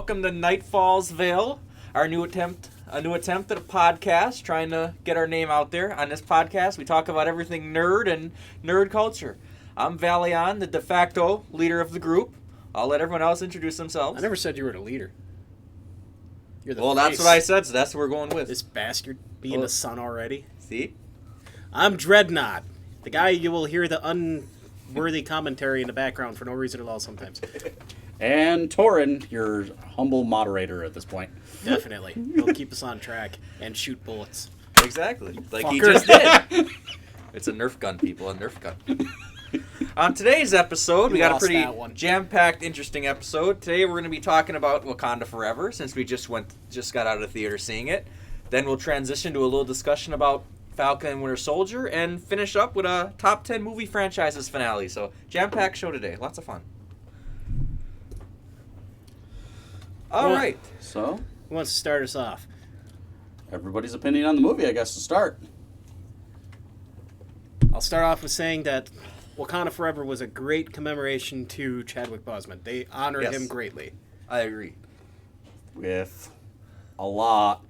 welcome to Night Falls Vale, a new attempt at a podcast, trying to get our name out there. On this podcast, we talk about everything nerd and nerd culture. I'm Vale, the de facto leader of the group. I'll let everyone else introduce themselves. I never said you were the leader. You're the face. That's what I said, so that's what we're going with. This bastard being the son already. See? I'm Dreadnought, the guy you will hear the unworthy commentary in the background for no reason at all sometimes. And Torin, your humble moderator at this point. Definitely. He'll keep us on track and shoot bullets. Exactly. Like he fucker. just did. It's a Nerf gun, people. A Nerf gun. On today's episode, we got a pretty jam-packed, interesting episode. Today we're going to be talking about Wakanda Forever, since we just got out of the theater seeing it. Then we'll transition to a little discussion about Falcon and Winter Soldier, and finish up with a top 10 movie franchises finale. So, jam-packed show today. Lots of fun. All right. So, Who wants to start us off? everybody's opinion on the movie, I guess, to start. I'll start off with saying that Wakanda Forever was a great commemoration to Chadwick Boseman. They honored him greatly. I agree. With a lot.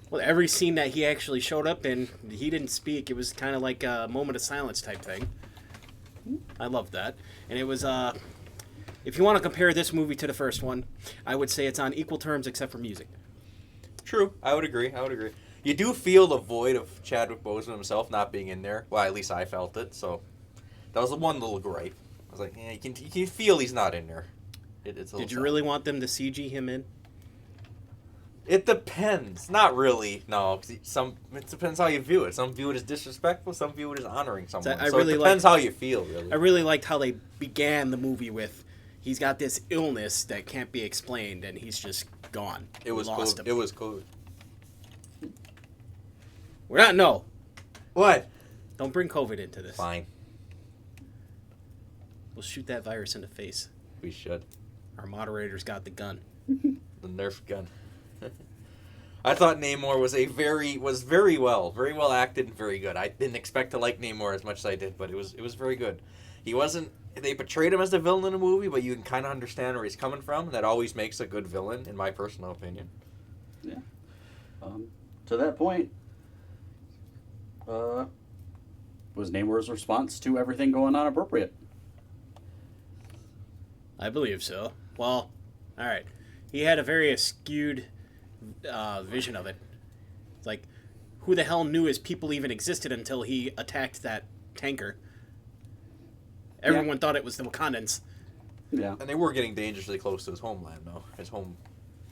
Well, every scene that he actually showed up in, he didn't speak. It was kind of like a moment of silence type thing. I loved that. And it was, if you want to compare this movie to the first one, I would say it's on equal terms except for music. True. I would agree. You do feel the void of Chadwick Boseman himself not being in there. Well, at least I felt it. So that was the one little gripe. I was like, yeah, you can feel he's not in there. Did you really want them to CG him in? It depends. Not really. No, it depends how you view it. Some view it as disrespectful. Some view it as honoring someone. So it depends how you feel, really. I really liked how they began the movie with, he's got this illness that can't be explained, and he's just gone. It was cool. It was cool. We're not. No. What? Don't bring COVID into this. Fine. We'll shoot that virus in the face. We should. Our moderator's got the gun. The Nerf gun. I thought Namor was very well acted and very good. I didn't expect to like Namor as much as I did, but it was very good. He wasn't. They portrayed him as the villain in the movie, but you can kind of understand where he's coming from. That always makes a good villain, in my personal opinion. Yeah. To that point, was Namor's response to everything going on appropriate? I believe so. Well, all right. He had a very skewed vision of it. It's like, who the hell knew his people even existed until he attacked that tanker? Everyone thought it was the Wakandans. Yeah. And they were getting dangerously close to his homeland, though. His home.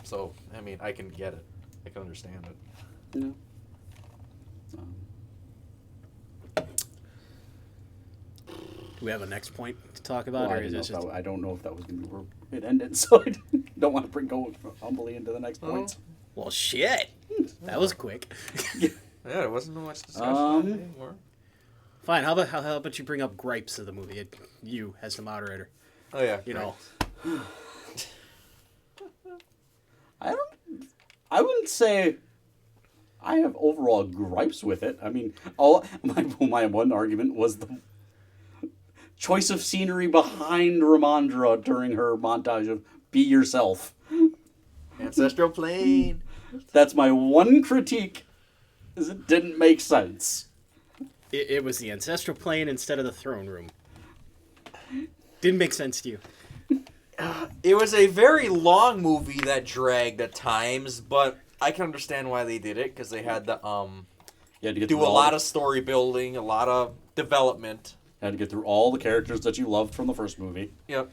So, I mean, I can get it. I can understand it. Yeah. Do we have a next point to talk about? Well, or is this just... I don't know if that was going to be where it ended, so I don't want to go humbly into the next point. Well, shit. That was quick. Yeah, there wasn't much discussion anymore. Fine. How about you bring up gripes of the movie? You, as the moderator. Oh, yeah. You know. I wouldn't say I have overall gripes with it. I mean, my one argument was the choice of scenery behind Ramondra during her montage of Be Yourself. Ancestral plane. That's my one critique, is it didn't make sense. It was the ancestral plane instead of the throne room. Didn't make sense to you. It was a very long movie that dragged at times, but I can understand why they did it, because they had to do a lot of story building, a lot of development. Had to get through all the characters that you loved from the first movie. Yep.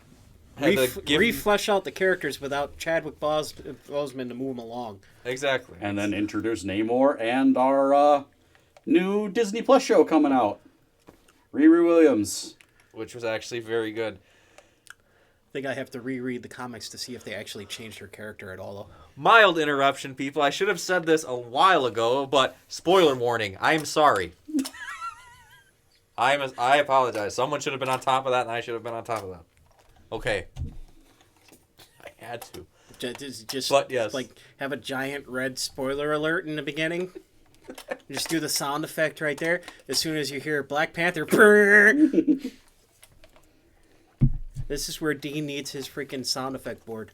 Reflesh out the characters without Chadwick Boseman to move them along. Exactly. And then introduce Namor and our new Disney Plus show coming out. Riri Williams. Which was actually very good. I think I have to reread the comics to see if they actually changed her character at all, though. Mild interruption, people. I should have said this a while ago, but spoiler warning. I'm sorry. I apologize. Someone should have been on top of that, and I should have been on top of that. Okay. I had to. But yes. Like, have a giant red spoiler alert in the beginning. Just do the sound effect right there. As soon as you hear Black Panther, This is where Dean needs his freaking sound effect board.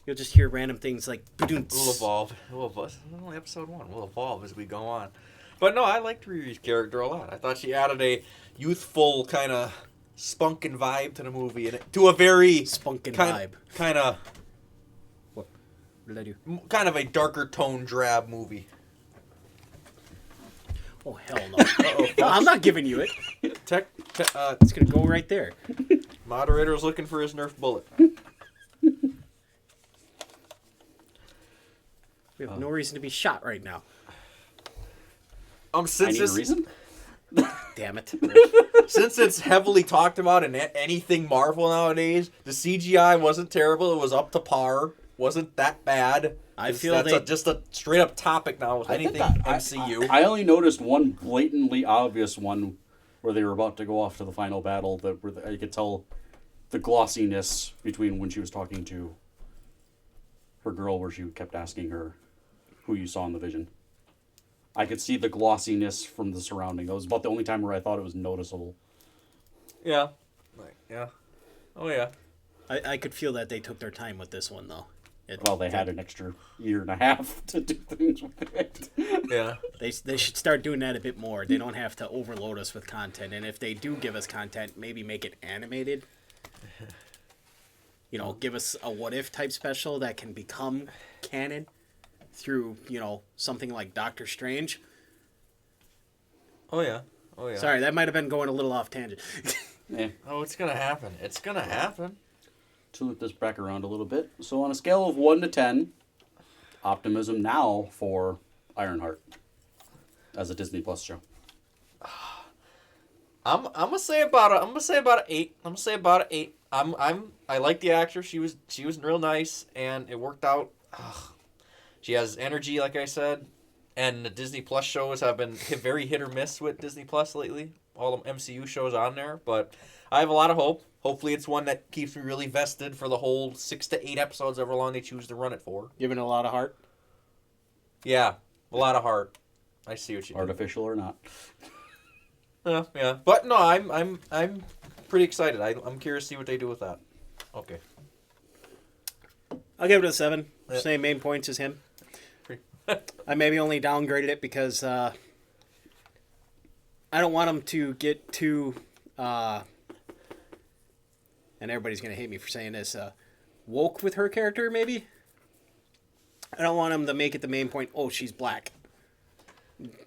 You'll just hear random things like... We'll evolve. Only episode 1. We'll evolve as we go on. But no, I liked Riri's character a lot. I thought she added a youthful kind of spunkin' vibe to the movie, and to a very vibe. Kind of. What did I do? Kind of a darker tone drab movie. Oh hell no! No, I'm not giving you it. It's gonna go right there. Moderator's looking for his Nerf bullet. We have no reason to be shot right now. Since I need a reason? Damn it. Since it's heavily talked about in anything Marvel nowadays, the CGI wasn't terrible. It was up to par. Wasn't that bad. I feel that's just a straight up topic now with anything MCU. I only noticed one blatantly obvious one where they were about to go off to the final battle where I could tell the glossiness between when she was talking to her girl, where she kept asking her who you saw in the vision. I could see the glossiness from the surrounding. That was about the only time where I thought it was noticeable. Yeah. Yeah. Oh, yeah. I could feel that they took their time with this one, though. They had an extra year and a half to do things with it. Yeah. They should start doing that a bit more. They don't have to overload us with content. And if they do give us content, maybe make it animated. You know, give us a what-if type special that can become canon through, something like Doctor Strange. Oh, yeah. Sorry, that might have been going a little off tangent. Yeah. Oh, it's going to happen. It's going to happen. To loop this back around a little bit. So on a scale of 1 to 10, optimism now for Ironheart as a Disney Plus show. I'm gonna say about an 8. I'm gonna say about an 8. I like the actor. She was real nice, and it worked out. She has energy, like I said, and the Disney Plus shows have been very hit or miss with Disney Plus lately. All the MCU shows on there, but I have a lot of hope. Hopefully, it's one that keeps me really vested for the whole 6 to 8 episodes, however long they choose to run it for. Giving it a lot of heart. Yeah, a lot of heart. I see what you do. Artificial or not. Yeah, but no, I'm pretty excited. I'm curious to see what they do with that. Okay. I'll give it a 7. Yeah. Same main points as him. I maybe only downgraded it because I don't want him to get too, and everybody's going to hate me for saying this, woke with her character, maybe? I don't want him to make it the main point, oh, she's black.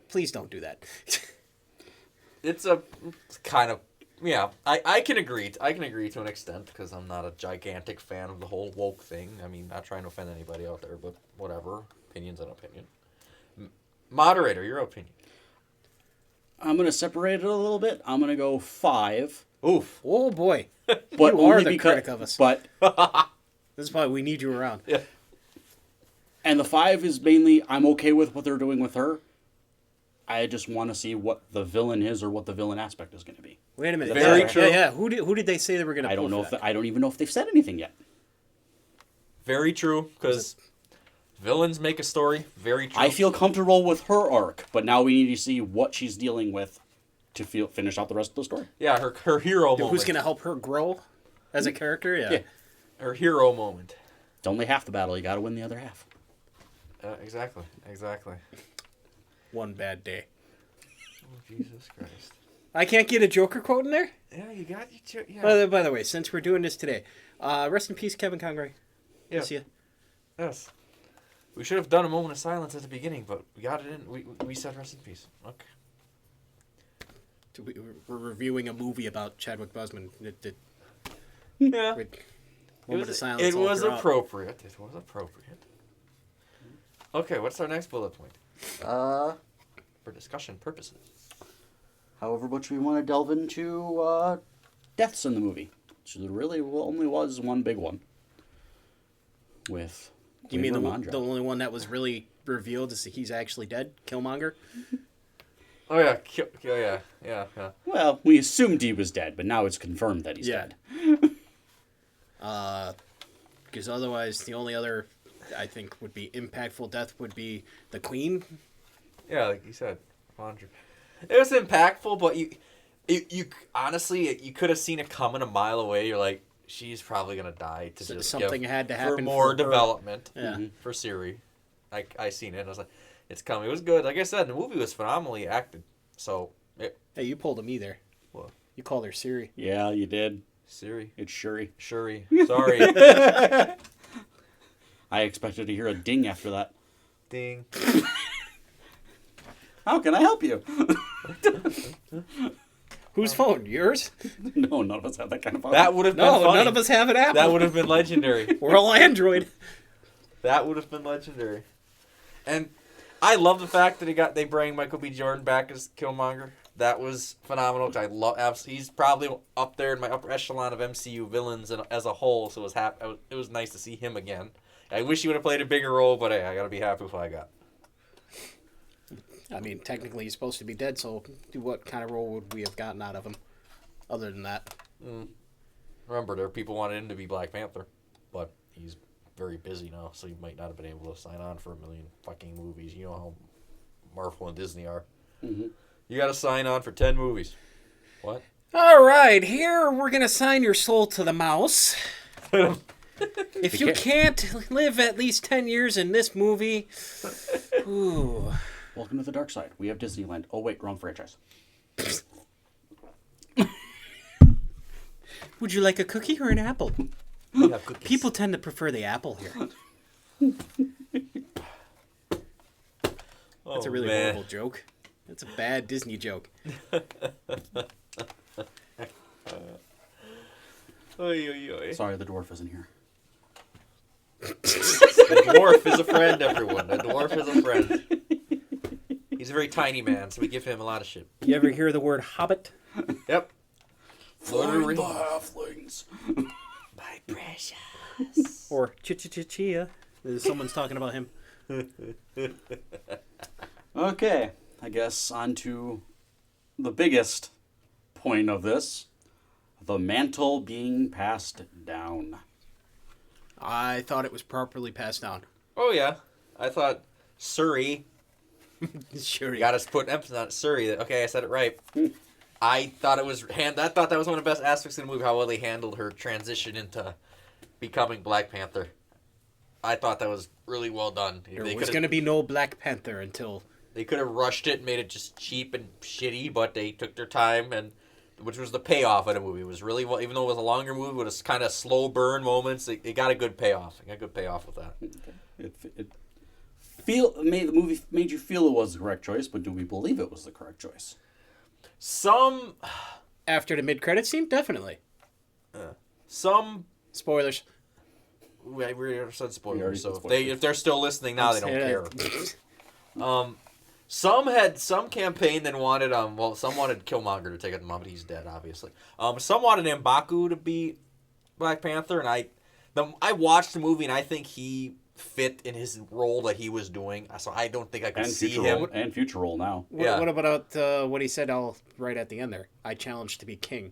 Please don't do that. It's a kind of, yeah, I can agree. I can agree to an extent because I'm not a gigantic fan of the whole woke thing. I mean, not trying to offend anybody out there, but whatever. Opinion's an opinion. Moderator, your opinion. I'm going to separate it a little bit. I'm going to go 5. Oof. Oh, boy. But you are the critic of us. But this is why we need you around. Yeah. And the 5 is mainly, I'm okay with what they're doing with her. I just want to see what the villain is or what the villain aspect is going to be. Wait a minute. Very true. Yeah. Who did they say they were going to? I don't know I don't even know if they've said anything yet. Very true, because villains make a story. Very true. I feel comfortable with her arc, but now we need to see what she's dealing with to finish out the rest of the story. Yeah, her hero moment. Who's going to help her grow as a character? Yeah. Her hero moment. It's only half the battle. You got to win the other half. Exactly. One bad day. Oh, Jesus Christ. I can't get a Joker quote in there? Yeah, you got you. Yeah. By the way, since we're doing this today, rest in peace, Kevin Conroy. Yeah. See ya. Yes. We should have done a moment of silence at the beginning, but we got it in. We said rest in peace. Okay. We're reviewing a movie about Chadwick Boseman. Yeah. Moment of silence. It was appropriate. It was appropriate. Okay, what's our next bullet point? For discussion purposes. However much we want to delve into deaths in the movie. Which really only was one big one. With you mean the only one that was really revealed is that he's actually dead? Killmonger? Oh, yeah. Yeah. Well, we assumed he was dead, but now it's confirmed that he's dead. Because otherwise, the only other, I think, would be impactful death would be the Queen. Yeah, like you said. It was impactful, but You honestly, you could have seen it coming a mile away. You're like, she's probably gonna die to just something had to happen for more for development. Yeah. For Siri. I seen it. And I was like, it's coming. It was good. Like I said, the movie was phenomenally acted. So. Hey, you pulled a me there. What? You called her Siri. Yeah, you did. Siri. It's Shuri. Shuri. Sorry. I expected to hear a ding after that. Ding. How can I help you? Whose phone? Yours? No, none of us have that kind of phone. That would have been funny. None of us have an Apple. That would have been legendary. We're all Android. That would have been legendary. And I love the fact that they bring Michael B. Jordan back as Killmonger. That was phenomenal. 'Cause I love. He's probably up there in my upper echelon of MCU villains as a whole. So it was nice to see him again. I wish he would have played a bigger role, but hey, I gotta be happy with what I got. I mean, technically he's supposed to be dead, so what kind of role would we have gotten out of him other than that? Remember, there are people wanting him to be Black Panther, but he's very busy now, so he might not have been able to sign on for 1 million fucking movies. You know how Marvel and Disney are. Mm-hmm. You got to sign on for 10 movies. What? All right, here we're going to sign your soul to the mouse. If you can't live at least 10 years in this movie, ooh. Welcome to the dark side. We have Disneyland. Oh, wait, wrong franchise. Would you like a cookie or an apple? We have cookies. People tend to prefer the apple here. That's a really horrible joke. That's a bad Disney joke. Sorry, the dwarf isn't here. The dwarf is a friend, everyone. The dwarf is a friend. He's a very tiny man, so we give him a lot of shit. You ever hear the word hobbit? Yep. Find the halflings. My precious. Or Chia. Someone's talking about him. Okay, I guess on to the biggest point of this. The mantle being passed down. I thought it was properly passed down. Oh, yeah. I thought Suri. Sure. You got to put emphasis on it. Suri. Okay, I said it right. I thought that was one of the best aspects of the movie, how well they handled her transition into becoming Black Panther. I thought that was really well done. There was going to be no Black Panther until... They could have rushed it and made it just cheap and shitty, but they took their time, and which was the payoff of the movie. It was really well, even though it was a longer movie with a kind of slow burn moments, it got a good payoff. It got a good payoff with that. The movie made you feel it was the correct choice, but do we believe it was the correct choice? Some... After the mid-credit scene? Definitely. Some... Spoilers. We already said spoilers, so spoilers. if they're still listening now, they don't care. Some campaign that wanted some wanted Killmonger to take it, but he's dead, obviously. Some wanted M'Baku to be Black Panther, and I watched the movie, and I think he fit in his role that he was doing, so I don't think I could see him. And future role now. What about what he said right at the end there? I challenged to be king.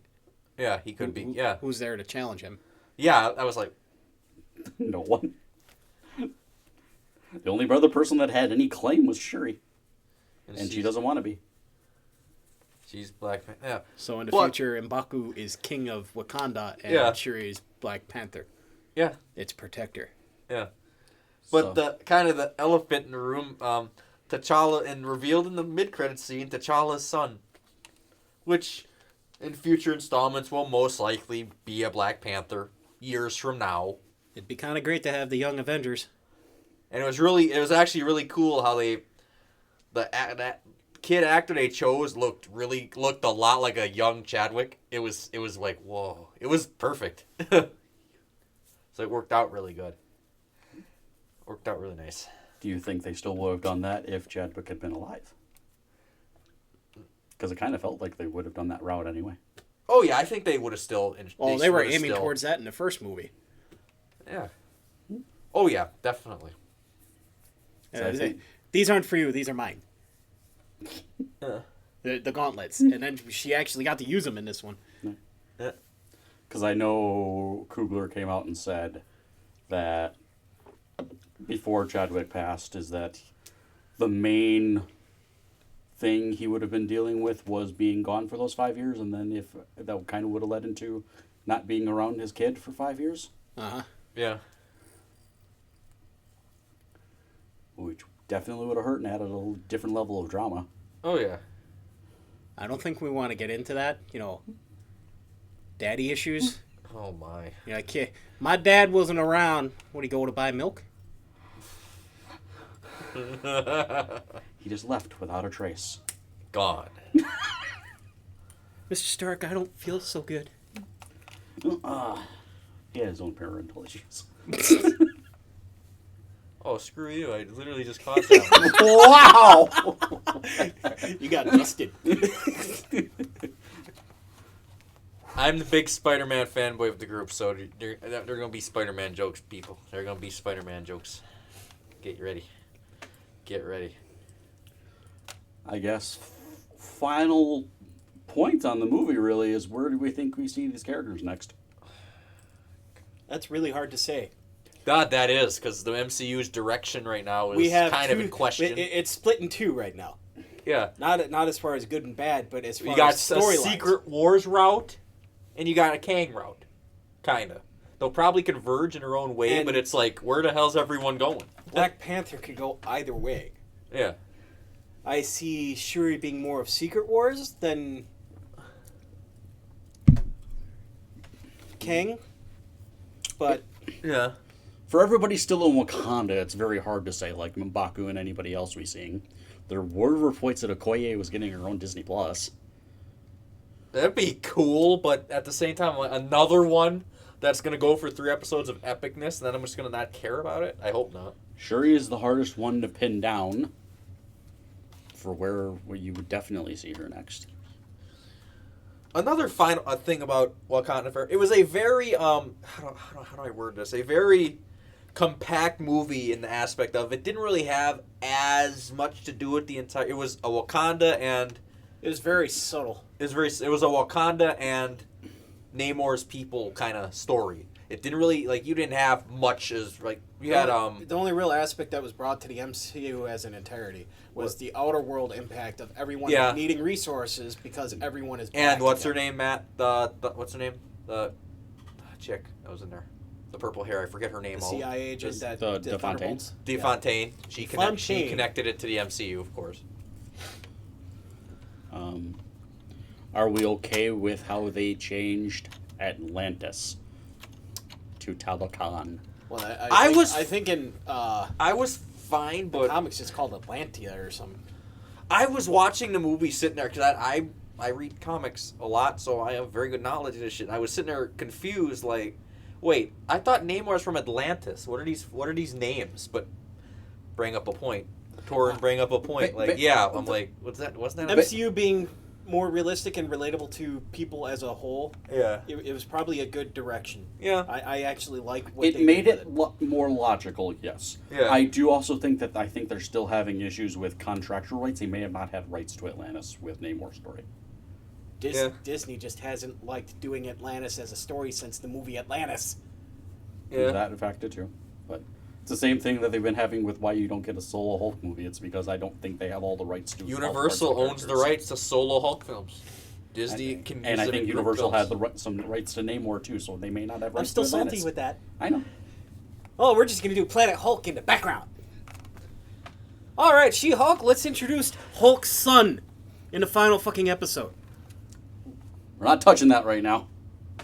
Yeah, he could be. Yeah. Who's there to challenge him? Yeah, I was like... No one. The only other person that had any claim was Shuri. And she doesn't want to be. She's Black Panther. Yeah. So in the future, M'Baku is king of Wakanda, and Shuri is Black Panther. Yeah. It's protector. Yeah. But the elephant in the room, T'Challa, and revealed in the mid-credit scene, T'Challa's son, which in future installments will most likely be a Black Panther years from now. It'd be kind of great to have the Young Avengers. And it was actually really cool how that kid actor they chose looked a lot like a young Chadwick. It was like, whoa. It was perfect. So it worked out really good. Worked out really nice. Do you think they still would have done that if Chadwick had been alive? Because it kind of felt like they would have done that route anyway. Oh, yeah, I think they would have still... They were aiming towards that in the first movie. Yeah. Oh, yeah, definitely. These aren't for you, these are mine. The gauntlets. And then she actually got to use them in this one. Yeah. Because I know Coogler came out and said that before Chadwick passed is that the main thing he would have been dealing with was being gone for those 5 years, and then if that kind of would have led into not being around his kid for 5 years. Yeah. Which definitely would have hurt and added a different level of drama. Oh, yeah. I don't think we want to get into that. Daddy issues. Oh, my. My dad wasn't around. Would he go to buy milk? He just left without a trace. Gone. Mr. Stark, I don't feel so good. He had his own parental issues. Oh, screw you. I literally just caught that. Wow! You got dusted. I'm the big Spider-Man fanboy of the group, so they're going to be Spider-Man jokes, people. They're going to be Spider-Man jokes. Get ready. Get ready. I guess final point on the movie really is, where do we think we see these characters next? That's really hard to say. God, that is, because the MCU's direction right now is kind of in question. It's split in two right now. Yeah. Not as far as good and bad, but as far You got as a storylines. Secret Wars route, and you got a Kang route. Kind of. They'll probably converge in their own way, but it's like, where the hell's everyone going? Black Panther could go either way. Yeah. I see Shuri being more of Secret Wars than Kang, but Yeah. For everybody still in Wakanda, it's very hard to say, like M'Baku and anybody else we're seeing. There were reports that Okoye was getting her own Disney Plus. That'd be cool, but at the same time, another one that's going to go for 3 episodes of epicness, and then I'm just going to not care about it? I hope not. Shuri is the hardest one to pin down for where you would definitely see her next. Another final thing about Wakanda Forever, it was a very, how do I word this? A very compact movie in the aspect of it didn't really have as much to do with the entire. It was a Wakanda and it was very subtle. It was a Wakanda and Namor's people kind of story. It didn't really you didn't have much as you had the only real aspect that was brought to the MCU as an entirety was the outer world impact of everyone needing resources because everyone is. And what's her name, Matt? What's her name? The chick that was in there. The purple hair, I forget her name. The CIA agent that DeFontaine. DeFontaine. She connected it to the MCU, of course. Are we okay with how they changed Atlantis to Talokan? Well, I think in I was fine, but comics it's called Atlantia or something. I was watching the movie sitting there because I read comics a lot, so I have very good knowledge of this shit. I was sitting there confused, wait, I thought Namor's from Atlantis. What are these names? But bring up a point. Torrin bring up a point. I'm like, what's that? Wasn't that MCU being more realistic and relatable to people as a whole? Yeah, it was probably a good direction. Yeah, I actually like what it made it more logical. Yes. Yeah. I do also think that they're still having issues with contractual rights. They may have not had rights to Atlantis with Namor's story. Disney just hasn't liked doing Atlantis as a story since the movie Atlantis. Yeah, that affected too. But it's the same thing that they've been having with why you don't get a solo Hulk movie. It's because I don't think they have all the rights to. Universal owns the rights to solo Hulk films. Disney can use and I them think in Universal films. had some rights to Namor too, so they may not have rights. I'm still to salty Atlantis. with that. I know. Oh, we're just gonna do Planet Hulk in the background. All right, She-Hulk. Let's introduce Hulk's son in the final fucking episode. We're not touching that right now.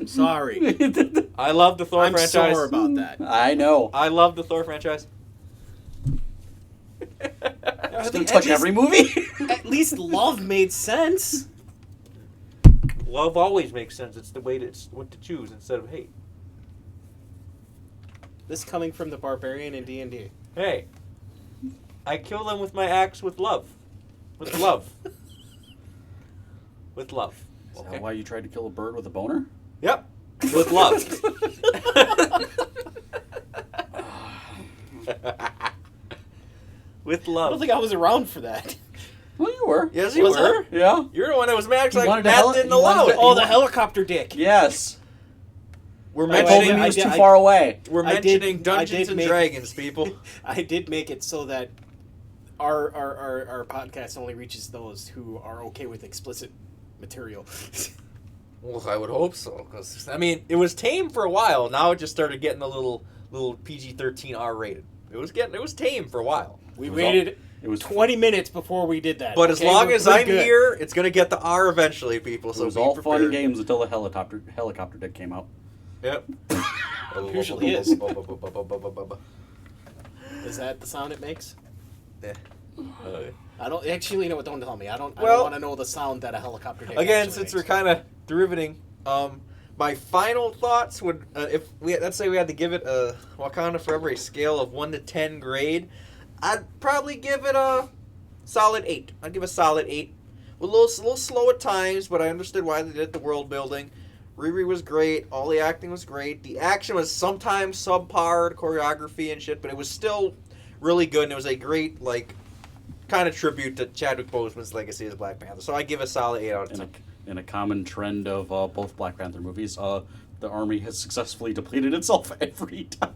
Sorry. I love the Thor I'm franchise. sore about that. I know. I love the Thor franchise. Just gonna touch every movie. At least love made sense. Love always makes sense. It's the way it's what to choose instead of hate. This coming from the barbarian in D&D. Hey, I kill them with my axe with love. With love. With love. Is that why you tried to kill a bird with a boner? Yep. With love. With love. I don't think I was around for that. Well, you were. Yes, you Was were. Yeah. You're the one that was mad because wanted to Matt didn't allow it. Oh, the helicopter dick. Yes. We're I told him mentioning, he was too far away. we're I did- mentioning I Dungeons did and make- Dragons, people. I did make it so that our podcast only reaches those who are okay with explicit material. Well, I would hope so, because I mean, it was tame for a while. Now it just started getting a little PG-13 R rated. It was tame for a while. We waited. It was 20 minutes before we did that. But as long as I'm here, it's gonna get the R eventually, people. So it was all fun and games until the helicopter dick came out. Yep. It usually is. Is that the sound it makes? Yeah. I don't actually know. Don't tell me. I don't want to know the sound that a helicopter dick again, since we're kind of derivating, my final thoughts would, let's say we had to give it a Wakanda Forever a scale of 1 to 10 grade, I'd probably give it a solid 8. I'd give a solid 8. A little slow at times, but I understood why they did the world building. Riri was great. All the acting was great. The action was sometimes subpar, choreography and shit, but it was still really good, and it was a great, kind of tribute to Chadwick Boseman's legacy as Black Panther. So I give a solid 8 out of 10. In a common trend of both Black Panther movies, the army has successfully depleted itself every time.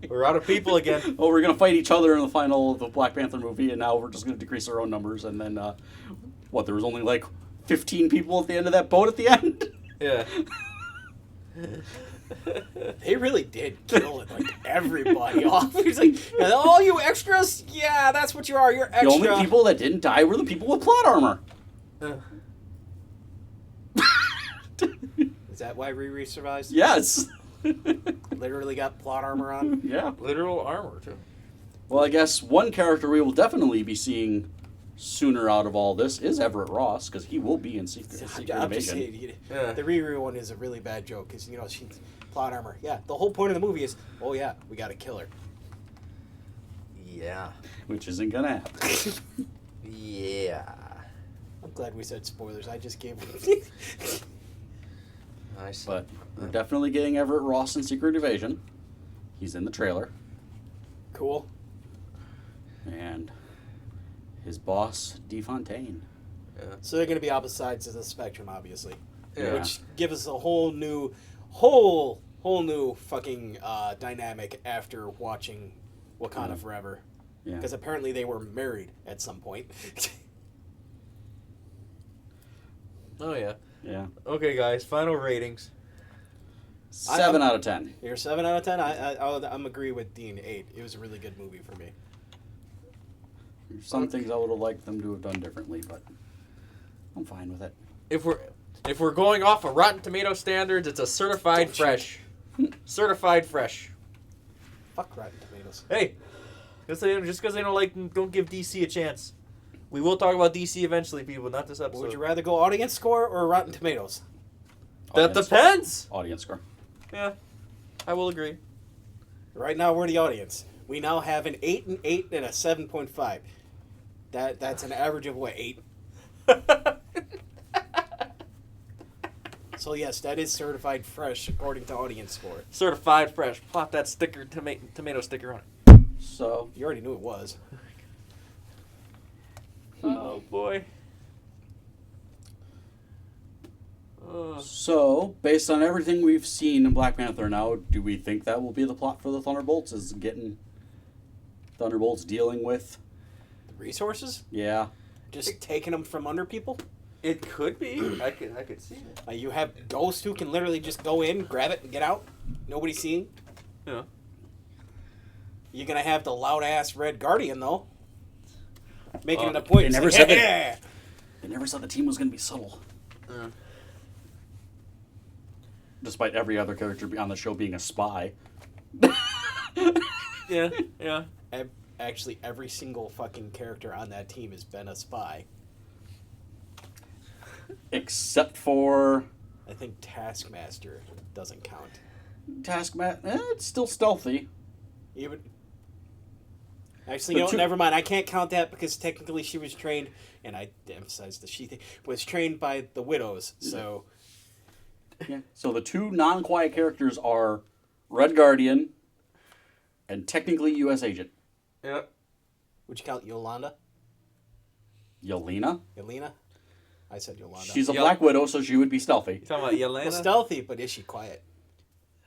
We're out of people again. Oh, we're going to fight each other in the final of the Black Panther movie, and now we're just going to decrease our own numbers. And then, there was only 15 people at the end of that boat at the end? Yeah. They really did kill everybody off. He's like, all you extras? Yeah, that's what you are. You're extra. The only people that didn't die were the people with plot armor. Is that why Riri survives? Yes. Literally got plot armor on? Yeah. Literal armor, too. Well, I guess one character we will definitely be seeing sooner out of all this is Everett Ross, because he will be in Secret Invasion. The Riri one is a really bad joke, because, she's plot armor. Yeah, the whole point of the movie is, we got to kill her. Yeah. Which isn't going to happen. Yeah. I'm glad we said spoilers. I just gave Nice. But we're definitely getting Everett Ross in Secret Invasion. He's in the trailer. Cool. And his boss, DeFontaine. Yeah. So they're going to be opposite sides of the spectrum, obviously. Yeah. Which gives us a whole new fucking dynamic after watching Wakanda Forever. Yeah. Because apparently they were married at some point. Oh, yeah. Yeah. Okay, guys, final ratings. 7 out of 10. You're 7 out of 10? I'm agree with Dean. 8. It was a really good movie for me. There's some things I would have liked them to have done differently, but I'm fine with it. If we're going off of Rotten Tomato standards, it's a certified fresh. Certified fresh. Fuck Rotten Tomatoes. Hey, just because they don't give DC a chance. We will talk about DC eventually, people, not this episode. Would you rather go audience score or Rotten Tomatoes? That depends. Audience score. Yeah, I will agree. Right now, we're the audience. We now have an 8 and 8 and a 7.5. That's an average of what, 8? So yes, that is certified fresh according to audience score. Certified fresh. Plop that sticker, tomato sticker on it. So you already knew it was. Oh boy. So, based on everything we've seen in Black Panther now, do we think that will be the plot for the Thunderbolts? Is getting Thunderbolts dealing with The resources? Yeah. Just taking them from under people? It could be. I could see it. You have Ghost who can literally just go in, grab it, and get out. Nobody's seeing. Yeah. You're gonna have the loud ass Red Guardian though, making it a point. They never said that. They never said the team was gonna be subtle. Despite every other character on the show being a spy. Yeah, yeah. Actually, every single fucking character on that team has been a spy. Except for... I think Taskmaster doesn't count. Taskmaster, it's still stealthy. Even... Actually, never mind. I can't count that because technically she was trained, and I emphasize the she thing, was trained by the Widows, so... Yeah. So the two non-quiet characters are Red Guardian and technically U.S. Agent. Yep. Would you count Yolanda? Yelena? I said Yolanda. She's a Black Widow, so she would be stealthy. You talking about Yelena? Well, stealthy, but is she quiet?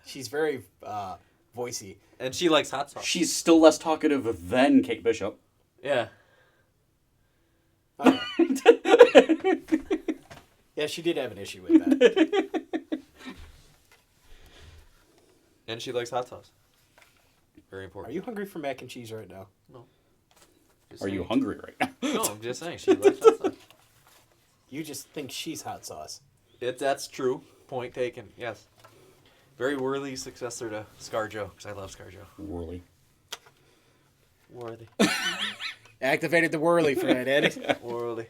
She's very voicey. And she likes hot sauce. She's still less talkative than Kate Bishop. Yeah. Okay. Yeah, she did have an issue with that. And she likes hot sauce. Very Are important. you hungry for mac and cheese right now? No. Are you hungry right now? No, I'm just saying she likes hot sauce. You just think she's hot sauce. That's true. Point taken. Yes. Very worthy successor to ScarJo, because I love ScarJo. Whirly. Worthy. Activated the whirly for that, Eddie. Worthy.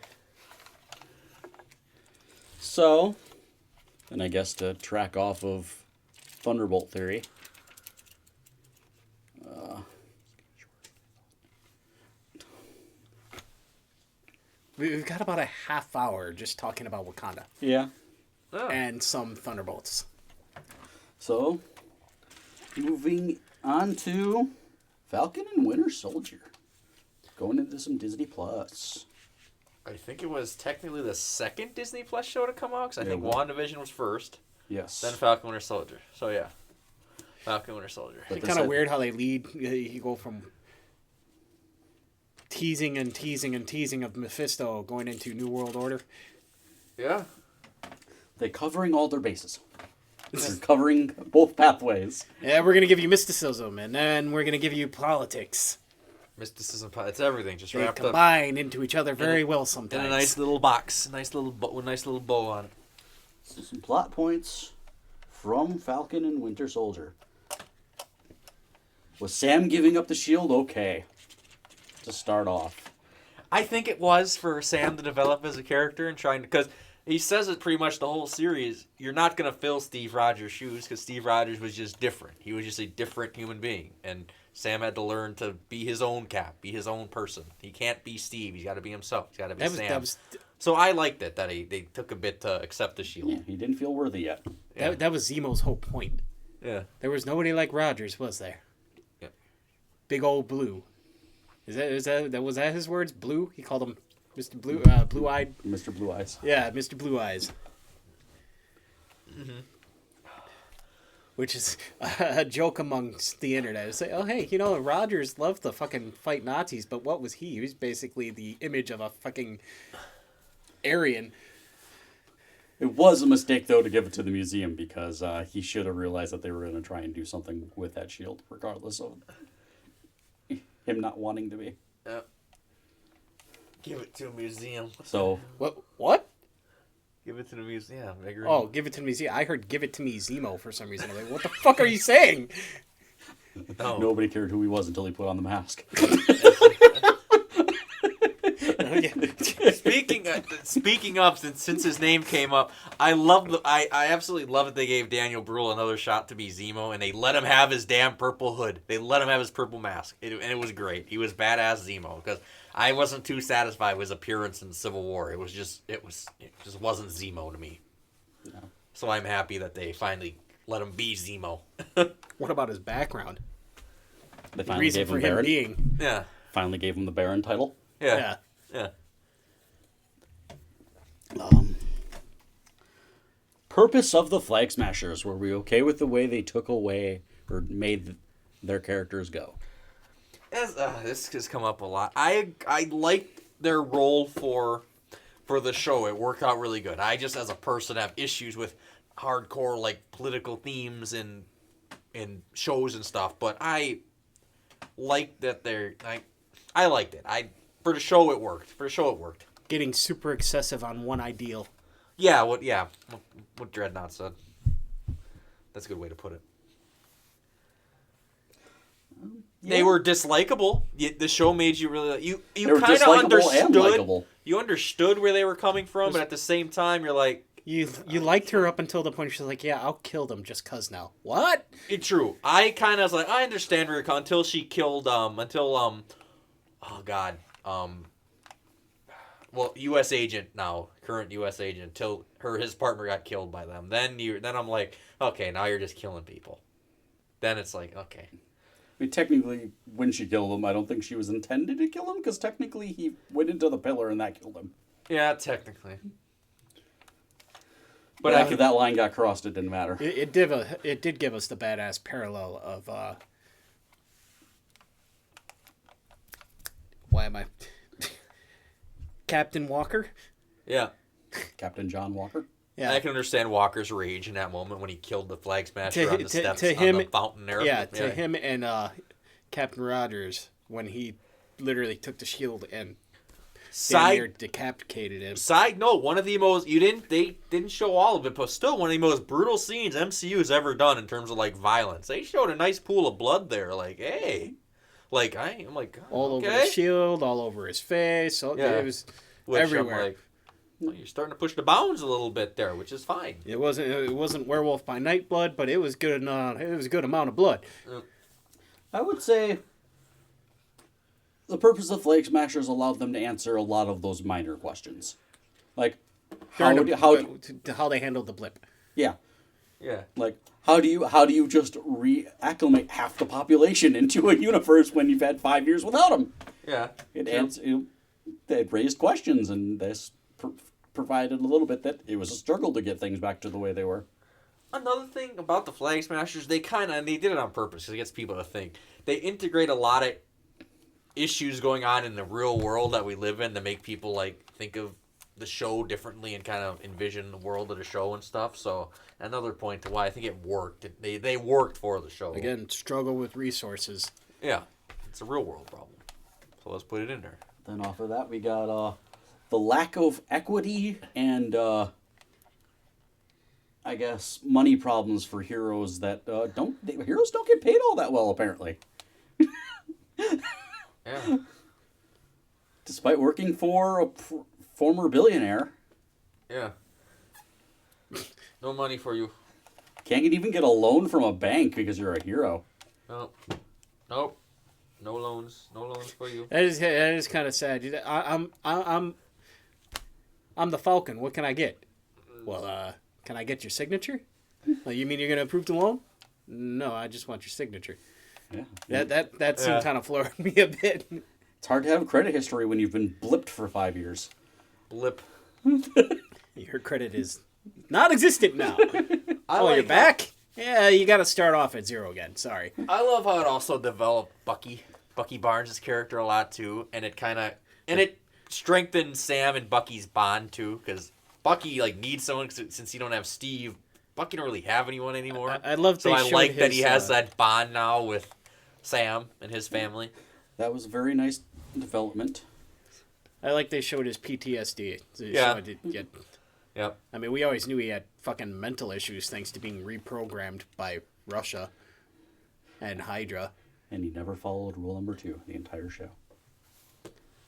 So, and I guess to track off of Thunderbolt theory. We've got about a half hour just talking about Wakanda. Yeah. Oh. And some Thunderbolts. So, moving on to Falcon and Winter Soldier. Going into some Disney Plus. I think it was technically the second Disney Plus show to come out, because I think well. WandaVision was first, Yes. then Falcon Winter Soldier. So yeah, Falcon Winter Soldier. But It's this kind of had- weird how they lead. You go from teasing and teasing and teasing of Mephisto going into New World Order. Yeah. They're covering all their bases. They're covering both pathways. Yeah, we're going to give you mysticism, and then we're going to give you politics. Mysticism, it's everything, just They wrapped up combine into each other very well in sometimes. a nice little box, nice little bow on it. So some plot points from Falcon and Winter Soldier. Was Sam giving up the shield okay? To start off. I think it was for Sam to develop as a character and trying to, because he says it pretty much the whole series. You're not gonna fill Steve Rogers' shoes because Steve Rogers was just different. He was just a different human being, and Sam had to learn to be his own Cap, be his own person. He can't be Steve. He's got to be himself. He's got to be Sam. So I liked it that they took a bit to accept the shield. Yeah, he didn't feel worthy yet. Yeah. That was Zemo's whole point. Yeah. There was nobody like Rogers, was there? Yep. Big old Blue. Was that his words? Blue? He called him Mr. Blue, Blue-Eyed. Mr. Blue Eyes. Yeah, Mr. Blue Eyes. Mm-hmm. Which is a joke amongst the internet. It's like, oh, hey, Rogers loved to fucking fight Nazis, but what was he? He was basically the image of a fucking Aryan. It was a mistake, though, to give it to the museum because he should have realized that they were going to try and do something with that shield, regardless of him not wanting to be. Yeah. Give it to a museum. So, What? Give it to the museum. I agree. Oh, give it to me. I heard give it to me Zemo for some reason. I'm like, what the fuck are you saying? No. Nobody cared who he was until he put on the mask. Speaking of, since his name came up, I absolutely love that they gave Daniel Bruhl another shot to be Zemo, and they let him have his damn purple hood. They let him have his purple mask, and it was great. He was badass Zemo because I wasn't too satisfied with his appearance in Civil War. It just wasn't Zemo to me. No. So I'm happy that they finally let him be Zemo. What about his background? They The finally reason gave for him him Baron. being. Yeah. Finally gave him the Baron title. Yeah. Purpose of the Flag Smashers. Were we okay with the way they took away or made their characters go? This has come up a lot. I liked their role for the show. It worked out really good. I just, as a person, have issues with hardcore like political themes in shows and stuff. But I liked that I liked it. For the show it worked. Getting super excessive on one ideal. Yeah. What Dreadnought said. That's a good way to put it. They were dislikable. The show made you really you They were kind of dislikable and understood. likable. You understood where they were coming from, but at the same time, you're like, You liked her up until the point she's like, yeah, I'll kill them just cause now. What? it's true. I kind of was like, I understand where you're coming until she killed oh god, well, U.S. agent now, current U.S. agent, until his partner got killed by them. Then I'm like, okay, now you're just killing people. Then it's like, okay. I mean, technically, when she killed him, I don't think she was intended to kill him, because technically he went into the pillar and that killed him. Yeah, technically. But after that line got crossed, it didn't matter. It did give us the badass parallel of why am I... Captain Walker? Yeah. Captain John Walker. Yeah. I can understand Walker's rage in that moment when he killed the Flag Smasher on the steps to him, on the fountain there. Yeah, to him and Captain Rogers when he literally took the shield and decapitated him. Side note, one of the most they didn't show all of it, but still one of the most brutal scenes MCU's ever done in terms of like violence. They showed a nice pool of blood there. Like, hey, like I'm like all over the shield, all over his face. It was everywhere. Like, well, you're starting to push the bounds a little bit there, which is fine. It wasn't Werewolf by Night blood, but it was good enough. It was a good amount of blood. I would say the purpose of Flag Smashers allowed them to answer a lot of those minor questions, like how they handled the blip. Yeah. Yeah. Like how do you just reacclimate half the population into a universe when you've had 5 years without them? Yeah. It raised questions, and this provided a little bit that it was a struggle to get things back to the way they were. Another thing about the Flag Smashers, they did it on purpose because it gets people to think. They integrate a lot of issues going on in the real world that we live in to make people like think of the show differently and kind of envision the world of the show and stuff. So another point to why I think it worked. They worked for the show. Again, struggle with resources. Yeah, it's a real world problem. So let's put it in there. Then off of that, we got the lack of equity and I guess money problems for heroes that heroes don't get paid all that well apparently. Yeah. Despite working for a former billionaire. Yeah. No money for you. Can't even get a loan from a bank because you're a hero. Nope. Nope. No loans. No loans for you. That is kind of sad. I'm the Falcon. What can I get? Well, can I get your signature? Well, you mean you're going to approve the loan? No, I just want your signature. Yeah. That scene kind of floored me a bit. It's hard to have credit history when you've been blipped for 5 years. Blip. Your credit is non-existent now. You're back? Yeah, you got to start off at 0 again. Sorry. I love how it also developed Bucky Barnes' character a lot too, and it strengthened Sam and Bucky's bond too, because Bucky needs someone since he don't have Steve. Bucky don't really have anyone anymore. I love. So I like that he has that bond now with Sam and his family. That was a very nice development. I like they showed his PTSD. Yep. I mean, we always knew he had fucking mental issues thanks to being reprogrammed by Russia and Hydra. And he never followed rule number 2 the entire show.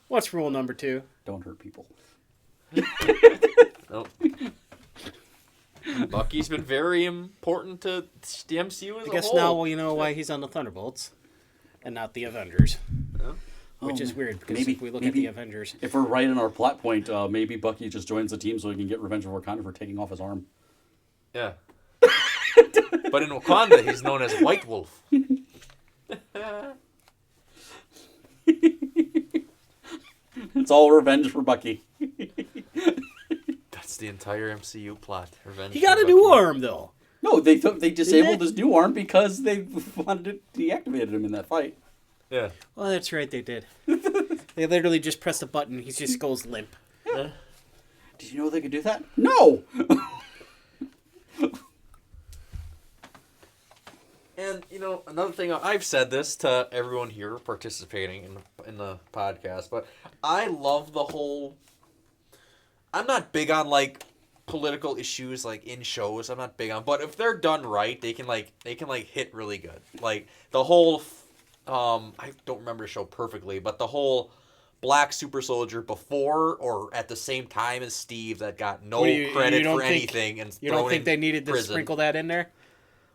What's rule number 2? Don't hurt people. Nope. Bucky's been very important to the MCU as a whole. I guess now you know why he's on the Thunderbolts and not the Avengers. Yeah. Which is weird, because if we look at the Avengers... If we're right in our plot point, maybe Bucky just joins the team so he can get revenge of Wakanda for taking off his arm. Yeah. But in Wakanda, he's known as White Wolf. It's all revenge for Bucky. That's the entire MCU plot. Revenge. He got a new arm, though. No, they disabled his new arm because they wanted to deactivate him in that fight. Yeah. Well, that's right, they did. They literally just press the button, he just goes limp. Yeah. Did you know they could do that? No! And, another thing, I've said this to everyone here participating in the podcast, but I love the whole... I'm not big on, political issues, in shows. I'm not big on... But if they're done right, they can hit really good. The whole... I don't remember the show perfectly, but the whole black super soldier before or at the same time as Steve that got no credit for anything and you don't think they needed to prison. Sprinkle that in there?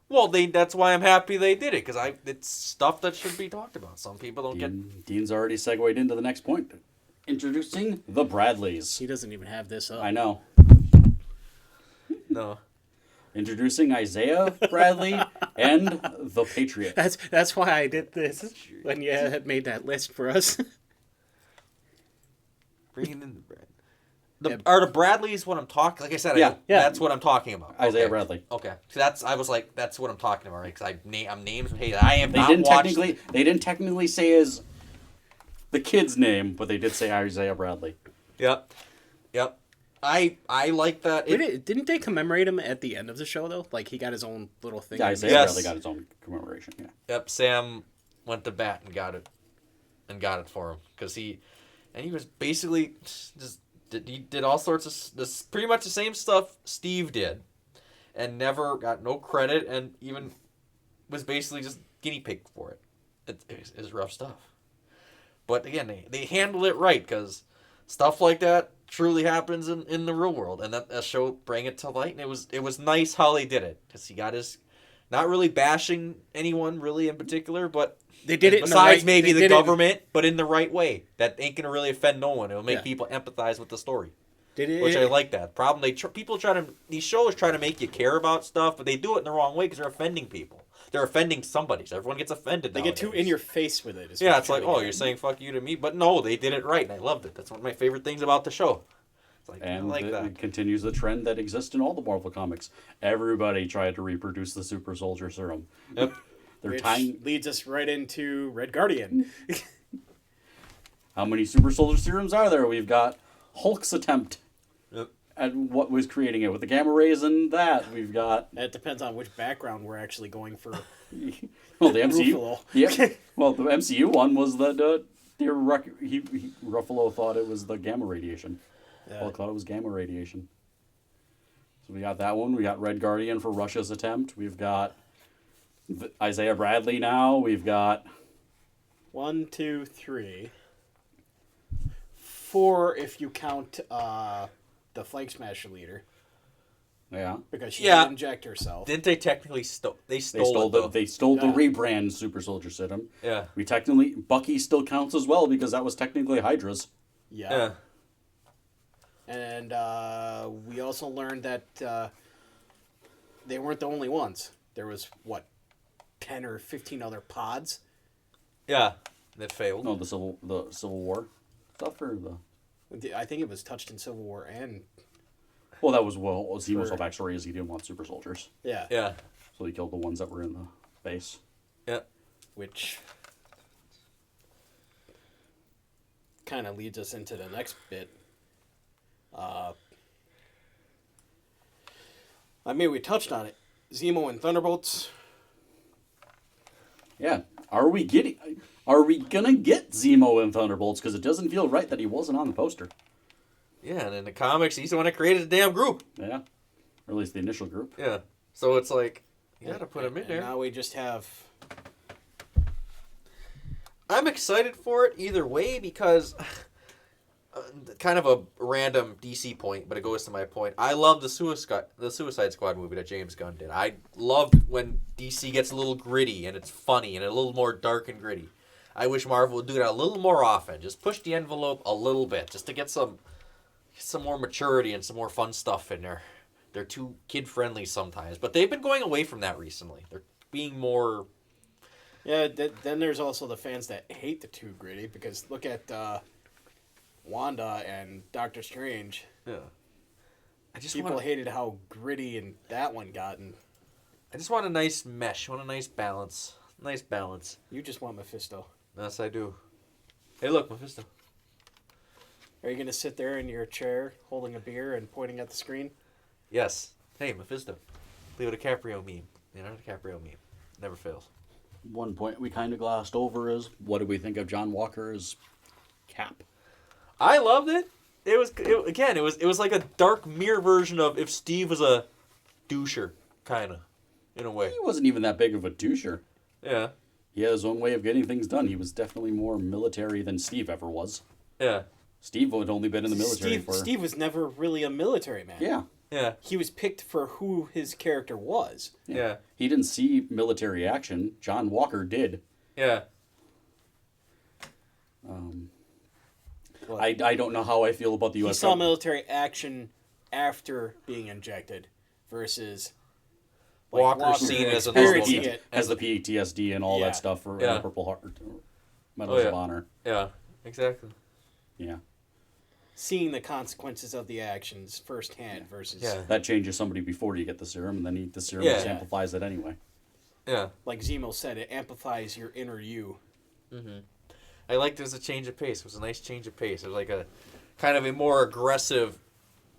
Well, that's why I'm happy they did it, because it's stuff that should be talked about. Some people don't get... Dean's already segued into the next point. Introducing the Bradleys. He doesn't even have this up. I know. No. Introducing Isaiah Bradley and the Patriot. That's why I did this when you had made that list for us. Bringing in the bread. Are the Bradleys what I'm talking? Like I said, that's what I'm talking about. Isaiah Bradley. Okay, so that's what I'm talking about, right? Because I'm names. Hey, I am. They didn't technically say his the kid's name, but they did say Isaiah Bradley. Yep. I like that. Didn't they commemorate him at the end of the show though? Like he got his own little thing. Yeah, Isaiah Bradley got his own commemoration. Yeah. Yep. Sam went to bat and got it for him because he was basically he did all sorts of this pretty much the same stuff Steve did, and never got no credit, and even was basically just guinea pig for it. It was rough stuff. But again, they handled it right because stuff like that truly happens in the real world, and that show bring it to light. And it was nice how they did it because he got his, not really bashing anyone really in particular, but they did it besides maybe the government, but in the right way. That ain't gonna really offend no one. It'll make people empathize with the story. Which I like that. Problem these shows try to make you care about stuff, but they do it in the wrong way because they're offending people. They're offending somebody, so everyone gets offended. They get too in your face with it. Yeah, it's like, oh, you're saying fuck you to me, but no, they did it right, and I loved it. That's one of my favorite things about the show. It's like, and I like that. It continues the trend that exists in all the Marvel comics. Everybody tried to reproduce the Super Soldier Serum. Yep. Which leads us right into Red Guardian. How many Super Soldier Serums are there? We've got Hulk's attempt. Yep. And what was creating it with the gamma rays and that we've got. That depends on which background we're actually going for. Well, the MCU. Yeah. Well, the MCU one was that Ruffalo thought it was the gamma radiation. Hulk thought it was gamma radiation. So we got that one. We got Red Guardian for Russia's attempt. We've got Isaiah Bradley now. We've got 1, 2, 3, 4 if you count the Flag Smasher leader. Yeah. Because she didn't inject herself. Didn't they technically stole the rebrand Super Soldier Serum. Yeah. Bucky still counts as well because that was technically Hydra's. Yeah. And we also learned that they weren't the only ones. There was 10 or 15 other pods. Yeah. That failed. No, the Civil War stuff or I think it was touched in Civil War and. Well, that was Zemo's whole backstory is he didn't want super soldiers. Yeah. Yeah. So he killed the ones that were in the base. Yeah. Which kind of leads us into the next bit. We touched on it. Zemo and Thunderbolts. Yeah. Are we gonna get Zemo and Thunderbolts? Because it doesn't feel right that he wasn't on the poster. Yeah, and in the comics, he's the one that created the damn group. Yeah. Or at least the initial group. Yeah. So it's like, you gotta put him in there. Now we just have... I'm excited for it either way because... kind of a random DC point, but it goes to my point. I love the Suicide Squad movie that James Gunn did. I love when DC gets a little gritty and it's funny and a little more dark and gritty. I wish Marvel would do that a little more often. Just push the envelope a little bit, just to get some more maturity and some more fun stuff in there. They're too kid friendly sometimes, but they've been going away from that recently. They're being more. Yeah. Then there's also the fans that hate the too gritty because look at. Wanda and Doctor Strange. Yeah. People hated how gritty and that one got. And I just want a nice mesh. I want a nice balance. Nice balance. You just want Mephisto. Yes, I do. Hey, look, Mephisto. Are you going to sit there in your chair holding a beer and pointing at the screen? Yes. Hey, Mephisto. Leo DiCaprio meme. Leonardo DiCaprio meme. Never fails. One point we kind of glossed over is, what did we think of John Walker's Cap? I loved it. It was like a dark mirror version of if Steve was a doucher, kind of, in a way. He wasn't even that big of a doucher. Yeah. He had his own way of getting things done. He was definitely more military than Steve ever was. Yeah. Steve had only been in the military Steve was never really a military man. Yeah. Yeah. He was picked for who his character was. Yeah. He didn't see military action. John Walker did. Yeah. I don't know how I feel about the U.S. He saw military action after being injected versus Walker seen as the PTSD and all that stuff for Purple Heart, Medals of Honor. Yeah, exactly. Yeah. Seeing the consequences of the actions firsthand versus... Yeah. That changes somebody before you get the serum, and then the serum just amplifies it anyway. Yeah. Like Zemo said, it amplifies your inner you. Mm-hmm. I liked it as a change of pace. It was a nice change of pace. It was like a kind of a more aggressive,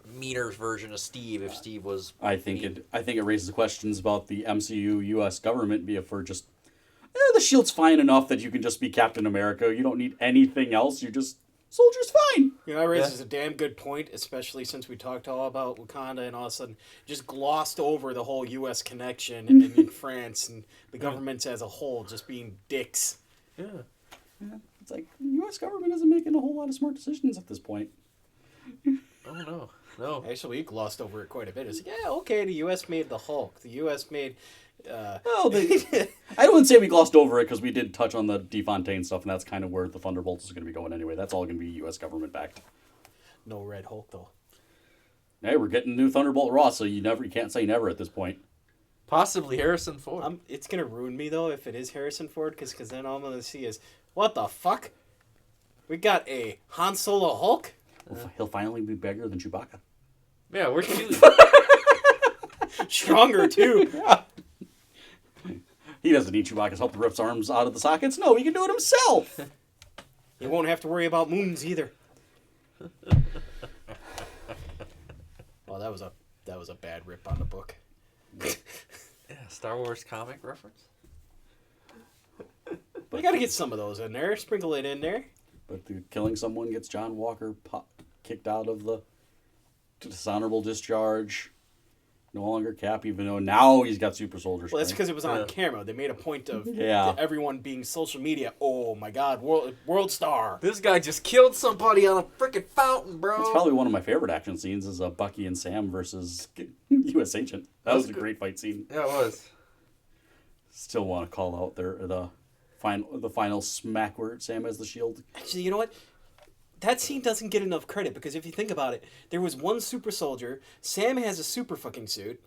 meaner version of Steve. If Steve was, I think it raises questions about the MCU U.S. government for just the Shield's fine enough that you can just be Captain America. You don't need anything else. You're just soldier's fine. You know, that raises a damn good point, especially since we talked all about Wakanda and all of a sudden just glossed over the whole U.S. connection in France and the governments as a whole just being dicks. Yeah. It's like the U.S. government isn't making a whole lot of smart decisions at this point. Oh no. Actually, we glossed over it quite a bit. It's like, yeah, okay, the U.S. made the Hulk. The U.S. made... I wouldn't say we glossed over it because we did touch on the DeFontaine stuff, and that's kind of where the Thunderbolts is going to be going anyway. That's all going to be U.S. government backed. No Red Hulk, though. Hey, we're getting new Thunderbolt Raw, so you can't say never at this point. Possibly Harrison Ford. It's going to ruin me, though, if it is Harrison Ford, because then all I'm going to see is, what the fuck? We got a Han Solo Hulk? He'll finally be bigger than Chewbacca. Yeah, where's Chewie? Stronger, too. Yeah. He doesn't need Chewbacca's help to rip his arms out of the sockets. No, he can do it himself. He won't have to worry about moons either. Oh, that was a bad rip on the book. Yeah, Star Wars comic reference. But you got to get some of those in there. Sprinkle it in there. But killing someone gets John Walker kicked out of the dishonorable discharge. No longer Cap, even though now he's got super soldier strength. Well, that's because it was on camera. They made a point of Yeah. everyone being social media. Oh my God, world star. This guy just killed somebody on a freaking fountain, bro. It's probably one of my favorite action scenes is Bucky and Sam versus U.S. Agent. That was a great fight scene. Yeah, it was. Still want to call out the final smack where Sam has the shield. Actually, you know what? That scene doesn't get enough credit because if you think about it, there was one super soldier, Sam has a super fucking suit,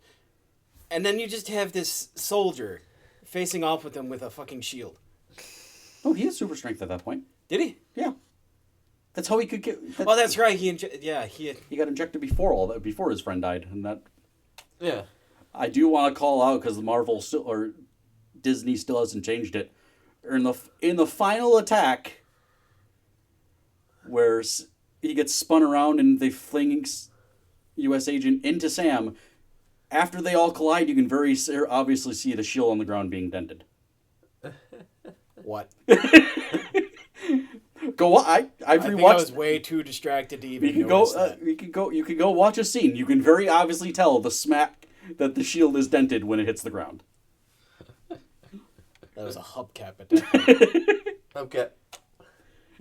and then you just have this soldier facing off with him with a fucking shield. Oh, he has super strength at that point. Did he? Yeah. That's how he could get... Oh, that's right. He got injected before his friend died, and that... Yeah. I do want to call out, because Marvel still, or Disney still hasn't changed it, in the final attack... where he gets spun around and they fling U.S. Agent into Sam. After they all collide, you can very obviously see the shield on the ground being dented. What? Go. I've I think I was way too distracted to even notice that. You can go watch a scene. You can very obviously tell the smack that the shield is dented when it hits the ground. That was a hubcap attack. Okay.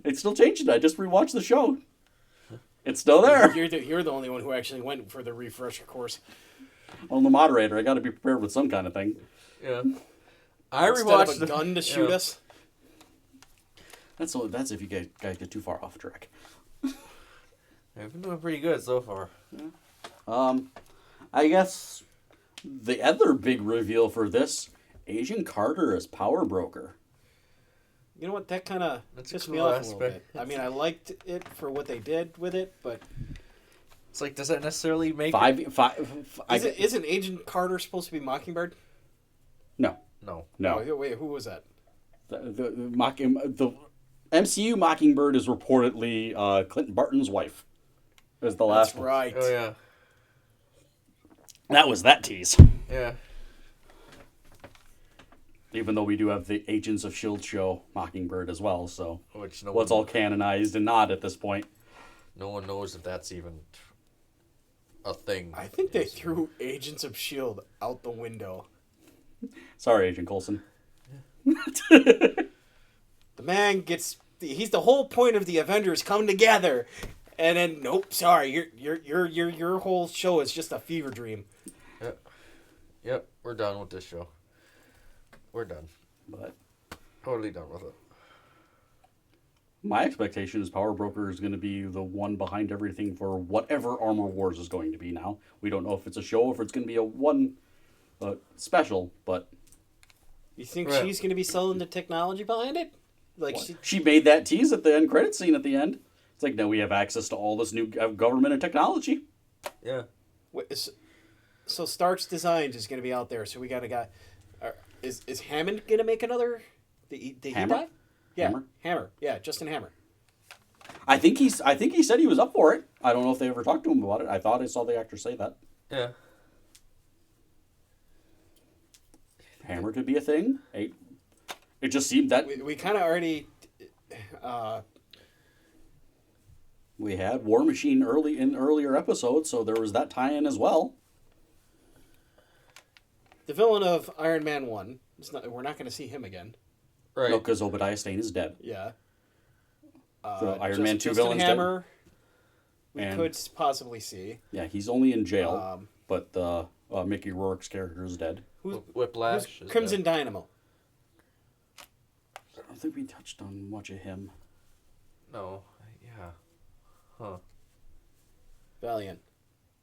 It's still changing. I just rewatched the show. It's still there. You're the only one who actually went for the refresher course. I'm the moderator. I got to be prepared with some kind of thing. Yeah. I Instead rewatched of a gun to shoot us. That's if you guys get too far off track. I've been doing pretty good so far. I guess the other big reveal for this, Agent Carter as Power Broker. You know what? That kind of pissed me cool off aspect. a little bit. I mean, I liked it for what they did with it, but It's like, does that necessarily make Isn't Agent Carter supposed to be Mockingbird? No. No. Oh, wait, who was that? The MCU Mockingbird is reportedly Clinton Barton's wife. Is the last That's right. Oh, yeah. That was that tease. Yeah. Even though we do have the Agents of S.H.I.E.L.D. show Mockingbird as well, so Which what's all canonized and not at this point. No one knows if that's even a thing. I think they threw Agents of S.H.I.E.L.D. out the window. Sorry, Agent Coulson. The man he's the whole point of the Avengers come together. And then nope, sorry, your whole show is just a fever dream. Yep, we're done with this show. We're done. But Totally done with it. my expectation is Power Broker is going to be the one behind everything for whatever Armor Wars is going to be now. We don't know if it's a show or if it's going to be a one special, but... You think she's going to be selling the technology behind it? Like she made that tease at the end credit scene at the end. It's like, now we have access to all this new government and technology. Yeah. So Stark's Designs is going to be out there, so we got a guy... Is Hammond going to make another... Did he Hammer? die? Yeah, Hammer? Hammer. Yeah, Justin Hammer. I think he said he was up for it. I don't know if they ever talked to him about it. I thought I saw the actor say that. Yeah. Hammer could be a thing. It just seemed that We kind of already. we had War Machine earlier episodes, so there was that tie-in as well. The villain of Iron Man 1. We're not going to see him again. Right. No, because Obadiah Stane is dead. Yeah. The Iron Man 2 Justin villain's Hammer, dead. we could possibly see. Yeah, he's only in jail, but Mickey Rourke's character is dead. Whiplash. Who's Crimson Dynamo? I don't think we touched on much of him. No. Yeah. Huh. Valiant.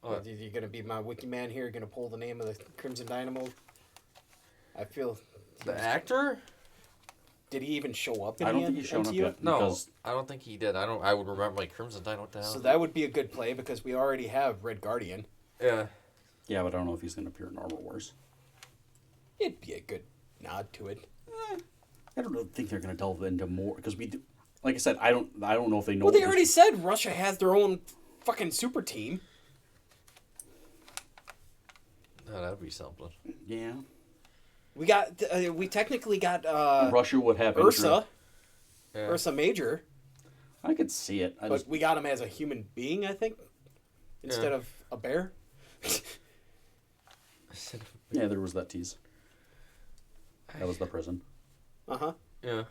What? You're going to be my wiki man here? You're going to pull the name of the Crimson Dynamo? I feel... The actor? Did he even show up in I don't the think he's shown up MCU? yet. No, Because I don't think he did. I would remember like Crimson Dino down. So that would be a good play because we already have Red Guardian. Yeah. yeah, but I don't know if he's going to appear in Armor Wars. It'd be a good nod to it. I don't really think they're going to delve into more because we do. Like I said, I don't know if they know. Well, they already said Russia has their own fucking super team. No, that'd be something. Yeah. We technically got Russia would have Ursa. Yeah. Ursa Major. I could see it. But we got him as a human being, I think, instead of a bear. Yeah, there was that tease. That was the prison. Uh-huh. Yeah.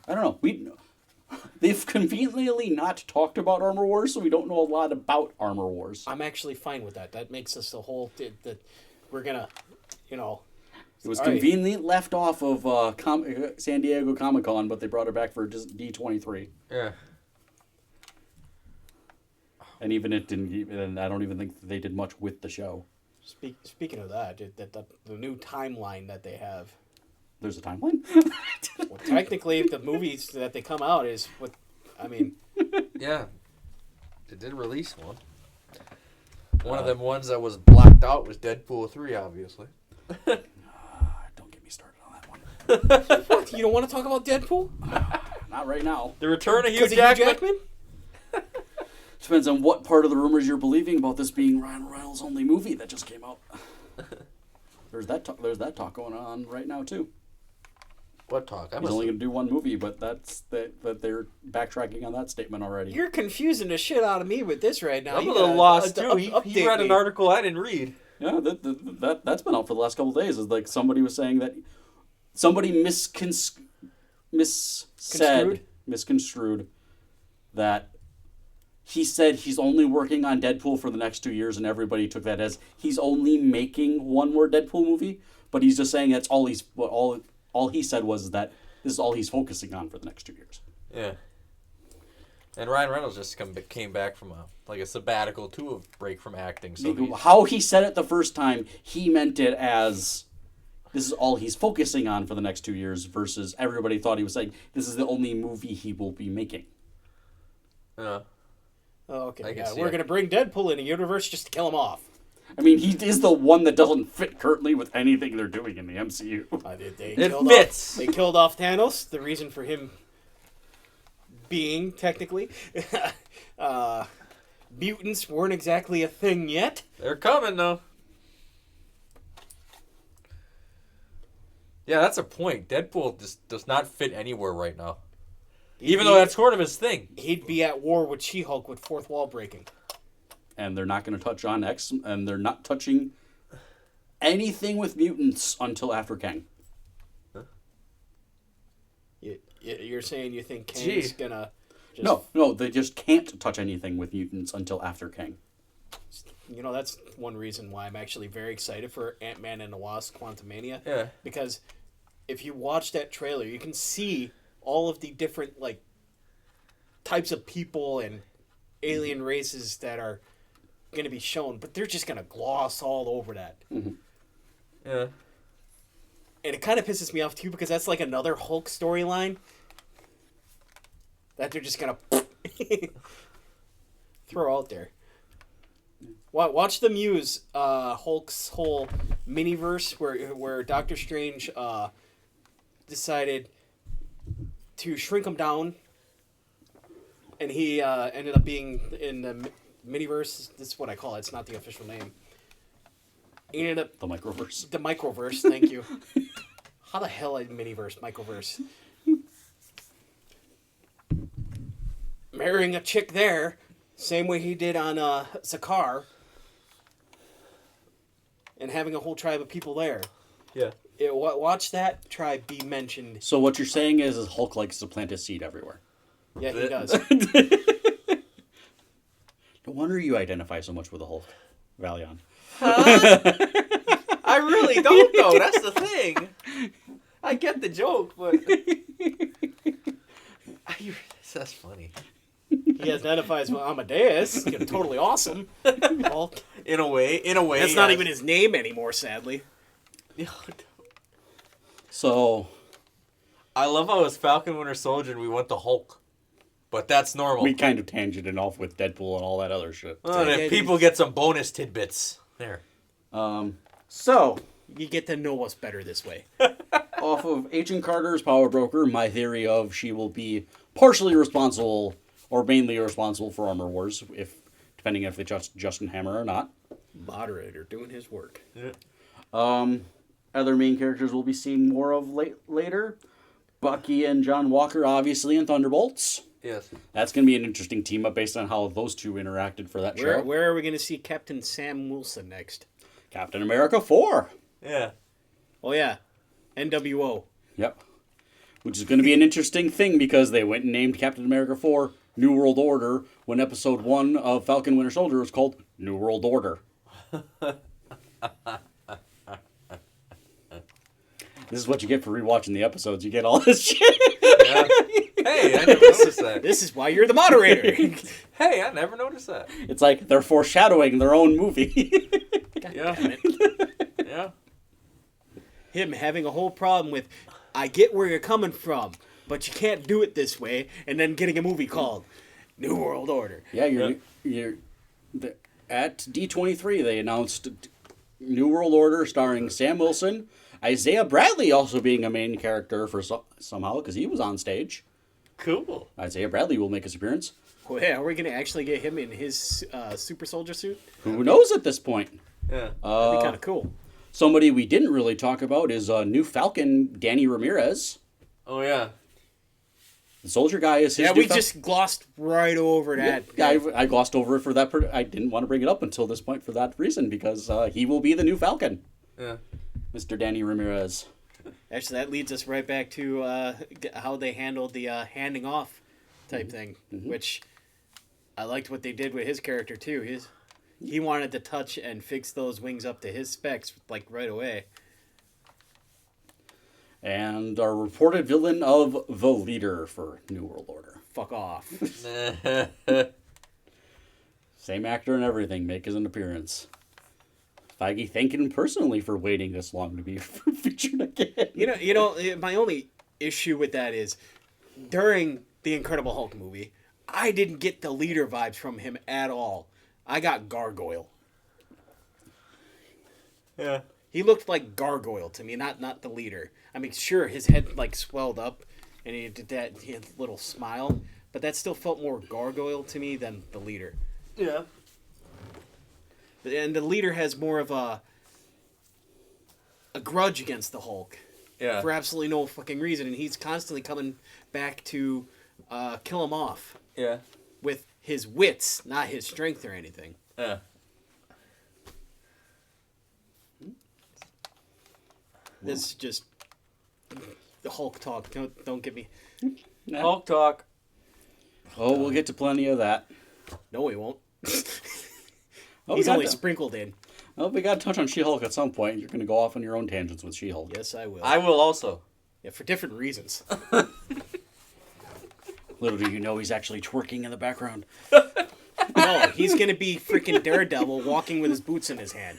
I don't know. They've conveniently not talked about Armor Wars, so we don't know a lot about Armor Wars. I'm actually fine with that. That makes us the whole... that we're going to, It was conveniently left off of San Diego Comic-Con, but they brought it back for D23. Yeah. And even it didn't... And I don't even think they did much with the show. Speaking of that, the new timeline that they have... There's a timeline? Well, technically, the movies that they come out is what... I mean... Yeah. They did release one. One of them ones that was blocked out was Deadpool 3, obviously. Don't get me started on that one. What? You don't want to talk about Deadpool? Not right now. The return of Hugh Because of Jackman? Depends on what part of the rumors you're believing about this being Ryan Reynolds' only movie that just came out. There's that talk going on right now too. What talk? He's only going to do one movie, but that they're backtracking on that statement already. You're confusing the shit out of me with this right now. I'm a little lost too. He read an article I didn't read. Yeah, that's been out for the last couple of days. It's like somebody was saying that somebody misconstrued that he said he's only working on Deadpool for the next 2 years, and everybody took that as he's only making one more Deadpool movie. But he's just saying that's all all he said was that this is all he's focusing on for the next 2 years. Yeah. And Ryan Reynolds just came back from a sabbatical too, a break from acting. So how he said it the first time, he meant it as this is all he's focusing on for the next 2 years versus everybody thought he was saying this is the only movie he will be making. Yeah. Oh, okay. Yeah, we're going to bring Deadpool in a universe just to kill him off. I mean, he is the one that doesn't fit currently with anything they're doing in the MCU. It fits. They killed off Thanos. The reason for him being, technically, mutants weren't exactly a thing yet. They're coming, though. Yeah, that's a point. Deadpool just does not fit anywhere right now. Even though that's sort of his thing. He'd be at war with She-Hulk with fourth wall breaking. And they're not going to touch on X, and they're not touching anything with mutants until after Kang. Huh? You're saying you think Kang's going to... No, they just can't touch anything with mutants until after Kang. That's one reason why I'm actually very excited for Ant-Man and the Wasp: Quantumania. Yeah. Because if you watch that trailer, you can see all of the different, types of people and alien races that are going to be shown, but they're just going to gloss all over that. Mm-hmm. Yeah. And it kind of pisses me off, too, because that's like another Hulk storyline that they're just going to throw out there. Watch them use Hulk's whole miniverse where Doctor Strange decided to shrink him down, and he ended up being in the miniverse. This is what I call it. It's not the official name. He ended up The microverse. the microverse. Thank you. How the hell is miniverse microverse? Marrying a chick there, same way he did on Sakaar, and having a whole tribe of people there. Yeah. Watch that tribe be mentioned. So what you're saying is Hulk likes to plant his seed everywhere. Yeah, he does. No wonder you identify so much with the Hulk, Valion. I really don't, though. That's the thing. I get the joke, but that's funny. He identifies with Amadeus. Totally awesome. Hulk. In a way. That's not even his name anymore, sadly. So I love how it's Falcon Winter Soldier and we went to Hulk. But that's normal. we kind of tangented off with Deadpool and all that other shit. Oh, and people get some bonus tidbits. There. So You get to know us better this way. off of Agent Carter's Power Broker, my theory of she will be partially responsible or mainly responsible for Armor Wars, depending if they trust Justin Hammer or not. Moderator doing his work. Yeah. Other main characters we'll be seeing more of later. Bucky and John Walker, obviously, in Thunderbolts. Yes. That's going to be an interesting team up based on how those two interacted for that show. Where are we going to see Captain Sam Wilson next? Captain America 4. Yeah. Oh, yeah. NWO. Yep. Which is going to be an interesting thing because they went and named Captain America 4 New World Order when episode 1 of Falcon Winter Soldier was called New World Order. This is what you get for rewatching the episodes. You get all this shit. Yeah. Hey, I never noticed that. This is why you're the moderator. Hey, I never noticed that. It's like they're foreshadowing their own movie. Yeah. Damn it. Yeah. Him having a whole problem with, I get where you're coming from, but you can't do it this way, and then getting a movie called New World Order. Yeah, at D23 they announced New World Order starring Sam Wilson, Isaiah Bradley also being a main character for somehow because he was on stage. Cool. Isaiah Bradley will make his appearance. Well, yeah, are we going to actually get him in his super soldier suit? Who knows at this point? Yeah. That'd be kind of cool. Somebody we didn't really talk about is new Falcon, Danny Ramirez. Oh, yeah. The soldier guy is his. Yeah, we just glossed right over that. Yeah, I glossed over it for that. I didn't want to bring it up until this point for that reason because he will be the new Falcon. Yeah. Mr. Danny Ramirez. Actually, that leads us right back to how they handled the handing off type thing, which I liked what they did with his character too. He wanted to touch and fix those wings up to his specs like right away. And our reported villain of The Leader for New World Order. Fuck off. Same actor and everything, make an appearance. Feige thanking him personally for waiting this long to be featured again. You know, my only issue with that is during the Incredible Hulk movie, I didn't get the Leader vibes from him at all. I got Gargoyle. Yeah. He looked like Gargoyle to me, not the Leader. I mean, sure, his head like swelled up, and he did that. He had a little smile, but that still felt more Gargoyle to me than the Leader. Yeah. And the Leader has more of a grudge against the Hulk. Yeah. For absolutely no fucking reason, and he's constantly coming back to kill him off. Yeah. With his wits, not his strength or anything. Yeah. This is just the Hulk talk. Don't get me. Hulk talk. Oh, we'll get to plenty of that. No, he won't. Oh, He's only sprinkled in. Oh, we got to touch on She-Hulk at some point. You're going to go off on your own tangents with She-Hulk. Yes, I will. I will also. Yeah, for different reasons. Little do you know, he's actually twerking in the background. No, he's gonna be freaking Daredevil walking with his boots in his hand.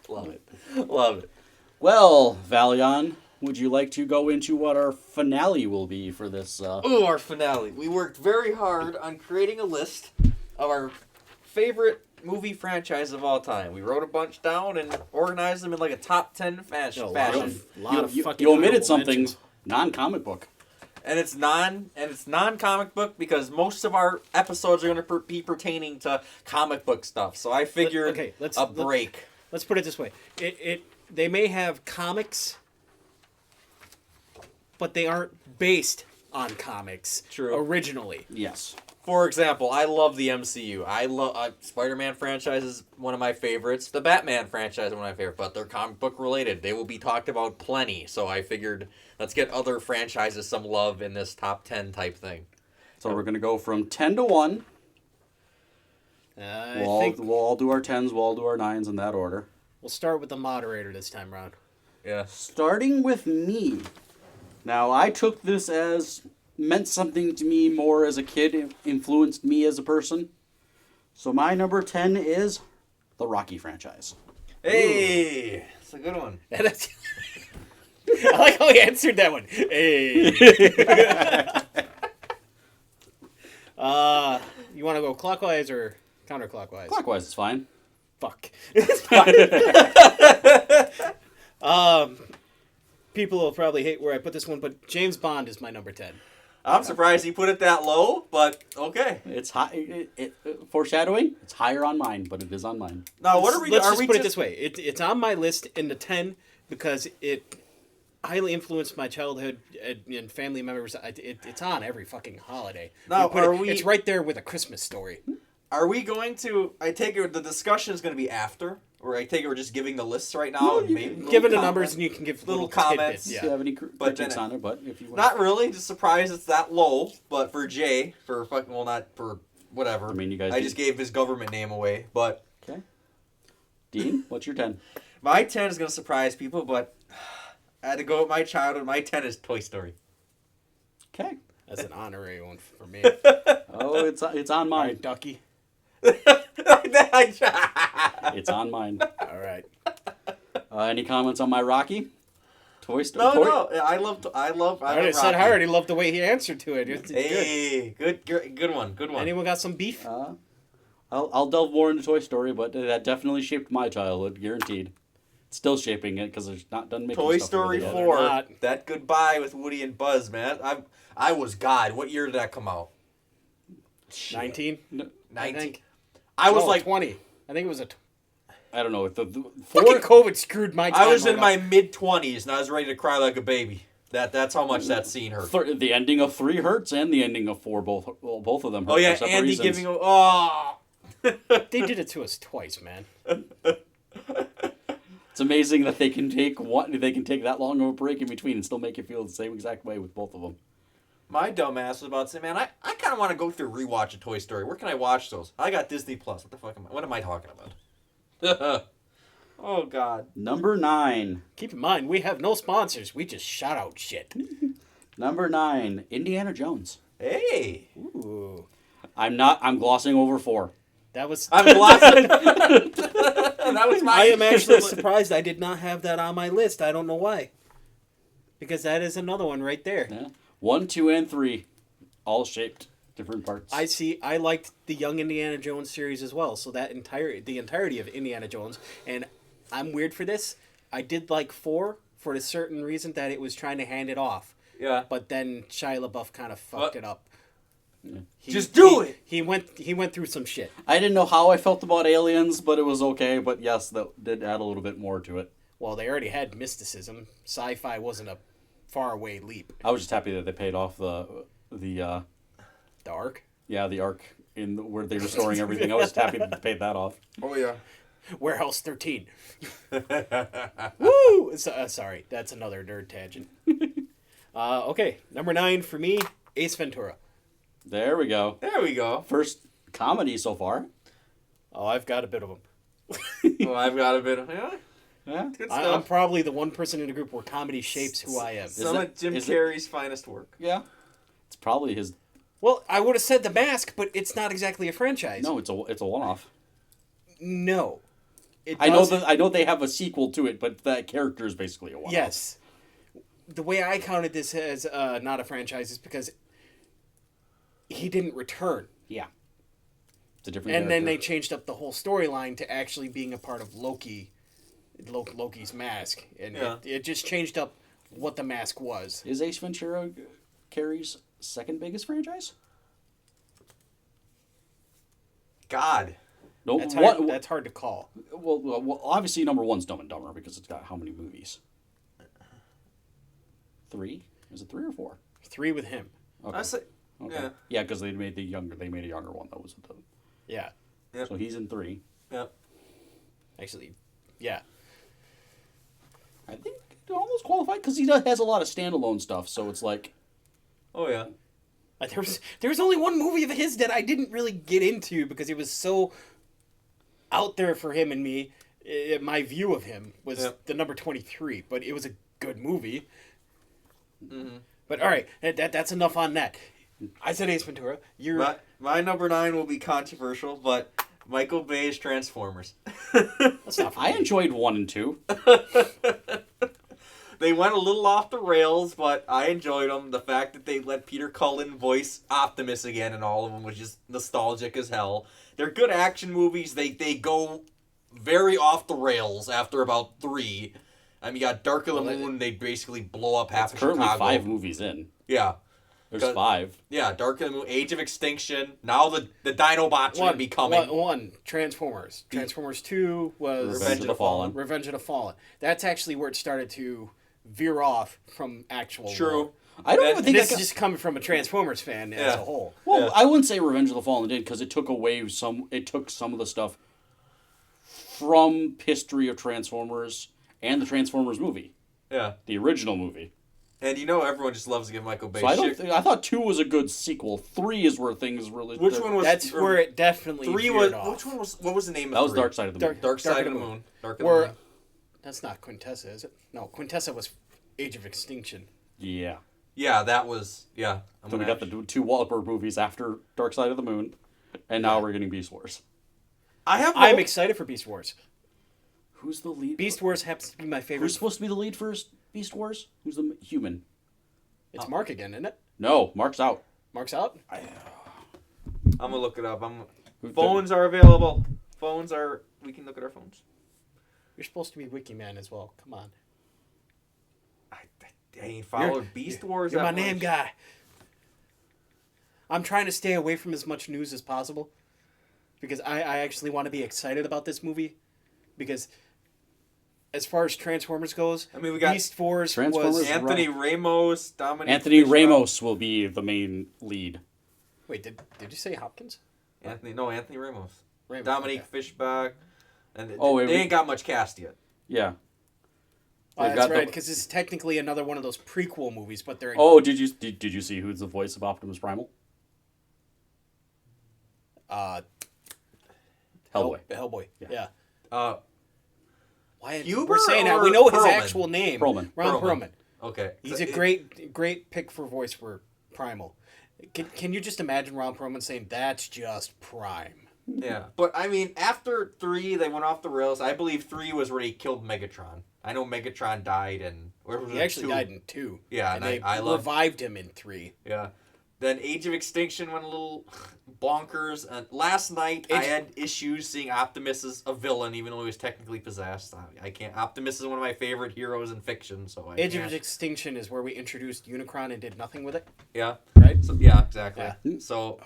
Love it. Love it. Well, Valion, would you like to go into what our finale will be for this? Ooh, our finale. We worked very hard on creating a list of our favorite movie franchises of all time. We wrote a bunch down and organized them in like a top 10 fashion. You omitted something. Non-comic book. And it's non-comic book because most of our episodes are going to be pertaining to comic book stuff. So I figured a break. Let's put it this way: they may have comics, but they aren't based on comics. True. Originally. Yes. For example, I love the MCU. I love Spider-Man franchise is one of my favorites. The Batman franchise is one of my favorites, but they're comic book related. They will be talked about plenty. So I figured let's get other franchises some love in this top 10 type thing. So we're gonna go from 10 to 1. We'll all do our 10s. We'll all do our 9s in that order. We'll start with the moderator this time around. Yeah. Starting with me. Now I took this as meant something to me more as a kid, influenced me as a person. So my number 10 is the Rocky franchise. Hey, it's a good one. I like how he answered that one. Hey. You want to go clockwise or counterclockwise? Clockwise is fine. Fuck. People will probably hate where I put this one, but James Bond is my number 10. I'm surprised he put it that low, but okay. It's high. Foreshadowing. It's higher on mine, but it is on mine. Now, what are we? Let's just put it this way: it's on my list in the 10 because it highly influenced my childhood and family members. It's on every fucking holiday. Now, it's right there with A Christmas Story. Are we going to? I take it the discussion is going to be after, or I take it we're just giving the lists right now. No, maybe give it the numbers and you can give little comments. Tidbits, If you have any critiques on it, but if you want. Not really. Just surprised it's that low. But for Jay, for fucking not for whatever. I mean, you guys. I just gave his government name away, but. Okay. Dean, what's your 10? My 10 is going to surprise people, but I had to go with my childhood. My 10 is Toy Story. Okay. That's an honorary one for me. Oh, it's on mine. Right, Ducky. It's on mine. All right. Any comments on my Rocky? Toy Story? No. I love I already loved the way he answered to it. It's good one. Anyone got some beef? I'll delve more into Toy Story, but that definitely shaped my childhood, guaranteed. It's still shaping it because it's not done making Toy stuff Story yet. 4. That goodbye with Woody and Buzz, man. I was God. What year did that come out? 19? 19. I was like 20. I think it was I don't know. Fucking COVID screwed my time. I was in my mid-20s and I was ready to cry like a baby. That's how much that scene hurt. The ending of 3 hurts and the ending of 4, both of them hurt. Oh yeah, for Andy reasons. giving oh. They did it to us twice, man. It's amazing that they can take that long of a break in between and still make you feel the same exact way with both of them. My dumbass was about to say, man, I kind of want to go through rewatch a Toy Story. Where can I watch those? I got Disney Plus. What am I talking about? Oh, God. Number 9. Keep in mind, we have no sponsors. We just shout out shit. Number 9, Indiana Jones. Hey. Ooh. I'm glossing over 4. I'm glossing. That was my. I am actually surprised I did not have that on my list. I don't know why. Because that is another one right there. Yeah. 1, 2, and 3, all shaped different parts. I liked the Young Indiana Jones series as well. So the entirety of Indiana Jones, and I'm weird for this. I did like 4 for a certain reason that it was trying to hand it off. Yeah. But then Shia LaBeouf kind of fucked it up. Yeah. Just do it. He went through some shit. I didn't know how I felt about aliens, but it was okay. But yes, that did add a little bit more to it. Well, they already had mysticism. Sci-fi wasn't a faraway leap. I was just happy that they paid off the Ark? Yeah, the Ark where they were storing everything. I was just happy that they paid that off. Oh yeah. Warehouse 13. Woo! Sorry, that's another nerd tangent. Okay, number 9 for me, Ace Ventura. There we go. First comedy so far. Oh, I've got a bit of them. Well, I've got a bit of Yeah. Good stuff. I'm probably the one person in the group where comedy shapes who I am. Some of Jim Carrey's finest work. Yeah. It's probably his. Well, I would have said The Mask, but it's not exactly a franchise. No, it's a one-off. No. I know they have a sequel to it, but that character is basically a one-off. Yes. The way I counted this as not a franchise is because he didn't return. Yeah. It's a different And then they character. changed up the whole storyline to actually being a part of Loki's mask. And it just changed up what the mask was. Is Ace Ventura Carrey's second biggest franchise? God. No, That's hard to call. Well, obviously number one's Dumb and Dumber because it's got how many movies? 3? Is it 3 or 4? 3 with him. Okay. I say, Okay. Yeah, because they made a younger one that was with them. Yeah. Yep. So he's in 3. Yep. Actually, yeah. I think almost qualified because he has a lot of standalone stuff. So it's like, Oh yeah. There was only one movie of his that I didn't really get into because it was so out there for him and me. My view of him was the number 23, but it was a good movie. Mm-hmm. But all right, that's enough on that. I said Ace Ventura. My number 9 will be controversial, but Michael Bay's Transformers. That's not for I me. enjoyed 1 and 2. They went a little off the rails, but I enjoyed them. The fact that they let Peter Cullen voice Optimus again in all of them was just nostalgic as hell. They're good action movies. They go very off the rails after about 3. I mean, you got Dark of the Moon. They basically blow up half of Currently Chicago. 5 movies in. Yeah. There's 5. Yeah, Dark of the Moon, Age of Extinction. Now the Dinobots are going to be coming. One, Transformers. Transformers 2 was Revenge of the Fallen. Revenge of the Fallen. That's actually where it started to veer off from actual True. lore. I don't even think This is just coming from a Transformers fan as a whole. Well, I wouldn't say Revenge of the Fallen did because it took away some. It took some of the stuff from history of Transformers and the Transformers movie, Yeah. the original movie. And you know everyone just loves to give Michael Bay So shit. I thought 2 was a good sequel. 3 is where things really. Which one was... That's where it definitely 3 veered was... off. Which one was... What was the name of That was 3? Dark Side of the Moon. Dark Side of the Moon. Dark of the Where Moon. that's not Quintessa, is it? No, Quintessa was Age of Extinction. Yeah. Yeah, that was... Yeah. Then we got the 2 Wahlberg movies after Dark Side of the Moon, and now we're getting Beast Wars. I'm excited for Beast Wars. Who's the lead? Beast Wars happens to be my favorite. Who's supposed to be the lead for Beast Wars? Who's the human? It's Mark again, isn't it? No, Mark's out. Mark's out? I'm going to look it up. Phones are available. We can look at our phones. You're supposed to be Wiki Man as well. Come on. I ain't followed Beast Wars. You're my that name much. guy. I'm trying to stay away from as much news as possible because I actually want to be excited about this movie because as far as Transformers goes, I mean, we got Beast Wars Transformers- was... Anthony Ramos, Dominic Anthony Fishback. Ramos will be the main lead. Wait, did you say Hopkins? Anthony Ramos. Ramos, Dominique okay. Fishback. And Oh, they ain't got much cast yet. Yeah. Oh, They've that's got right, the- because it's technically another one of those prequel movies, but they're in... Oh, did you see who's the voice of Optimus Primal? Hellboy. Hellboy, yeah. Why Huber we're saying that? or We know his Perlman? actual name. Perlman. Ron Perlman. Okay. He's a great pick for voice for Primal. Can you just imagine Ron Perlman saying, that's just Prime? Yeah. But, I mean, after 3, they went off the rails. I believe 3 was where he killed Megatron. I know Megatron died in... He actually died in 2. Yeah, and and they I love... revived him in 3. Yeah. Then Age of Extinction went a little bonkers. And last night, I had issues seeing Optimus as a villain, even though he was technically possessed. I can't... Optimus is one of my favorite heroes in fiction, so I Age can't... of Extinction is where we introduced Unicron and did nothing with it. Yeah. Right? So, yeah, exactly. Yeah. So...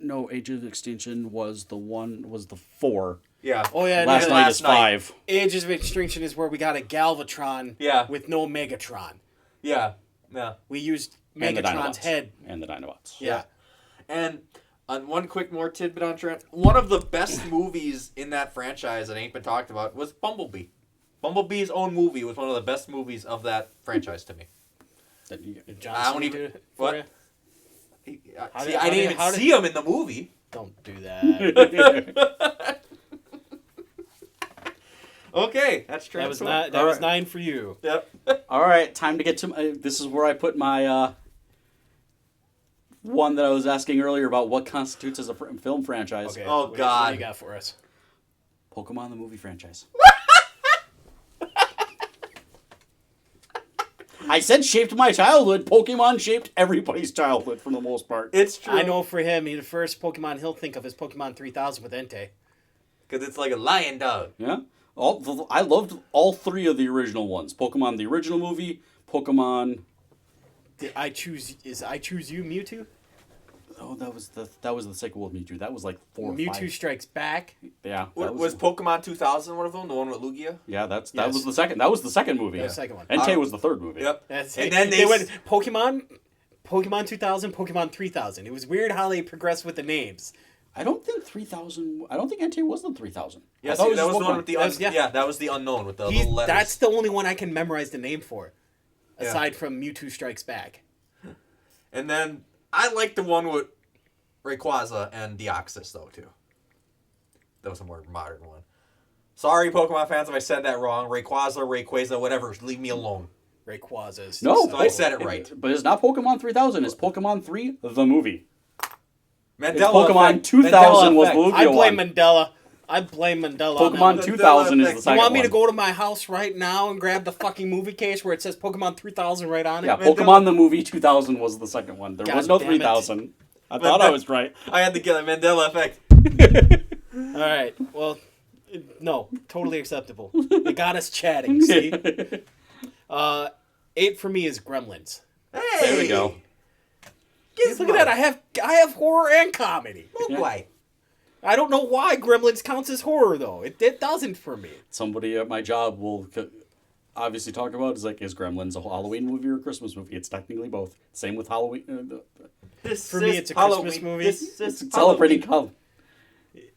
No, Age of Extinction was the 4. Yeah. Oh, yeah. Last no, night is 5. Age of Extinction is where we got a Galvatron with no Megatron. Yeah. Yeah. We used And the Megatron's Dinobots. head. And the Dinobots. Yeah. And on one quick more tidbit on Trent, one of the best movies in that franchise that ain't been talked about was Bumblebee. Bumblebee's own movie was one of the best movies of that franchise to me. Did I Johnson don't even- do it for what? you? I didn't even see him in the movie. Don't do that. Okay, that's Trent. That was 9 for you. Yep. All right, time to get to my... This is where I put my... one that I was asking earlier about what constitutes as a film franchise. Okay. Oh, What God. do you got for us? Pokemon the movie franchise. I said shaped my childhood. Pokemon shaped everybody's childhood for the most part. It's true. I know for him, the first Pokemon he'll think of is Pokemon 3000 with Entei. Because it's like a lion dog. Yeah. I loved all three of the original ones. Pokemon the original movie, Pokemon... Is I Choose You Mewtwo? Oh, that was the sequel of Mewtwo. That was like 4 or 5. Mewtwo Strikes Back. Yeah. Was Pokemon 2000 one of them? The one with Lugia? Yeah, that Yes. was the second. That was the second movie. The second one. Entei was the third movie. Yep. That's And it. then they went Pokemon 2000, Pokemon 3000. It was weird how they progressed with the names. I don't think Entei was the 3000. Yeah, I thought see, it that was just the one with the yeah. that was the unknown with the little letters. That's the only one I can memorize the name for, aside from Mewtwo Strikes Back. And then I like the one with Rayquaza and Deoxys though too. That was a more modern one. Sorry, Pokemon fans, if I said that wrong. Rayquaza, whatever. Leave me alone. Rayquaza. No, So I said it right. But it's not Pokemon 3000. It's Pokemon 3, the movie. Mandela It's Pokemon effect. 2000 was Mandela Lugia effect. I blame one. Mandela. I blame Mandela. on that Pokemon one. 2000 is the You second You want me one. to go to my house right now and grab the fucking movie case where it says Pokemon 3000 right on it? Yeah, Mandela- Pokemon the movie 2000 was the second one. There God was no damn it. 3000. I thought I was right. I had to get a Mandela effect. All right. Well, no, totally acceptable. They got us chatting. See, 8 for me is Gremlins. Hey, There we go. Gizmo. Look at that. I have horror and comedy. Mogwai. I don't know why Gremlins counts as horror though. It doesn't for me. Somebody at my job will obviously talk about is Gremlins a Halloween movie or a Christmas movie? It's technically both. Same with Halloween. For me, it's a Christmas movie. It's celebrating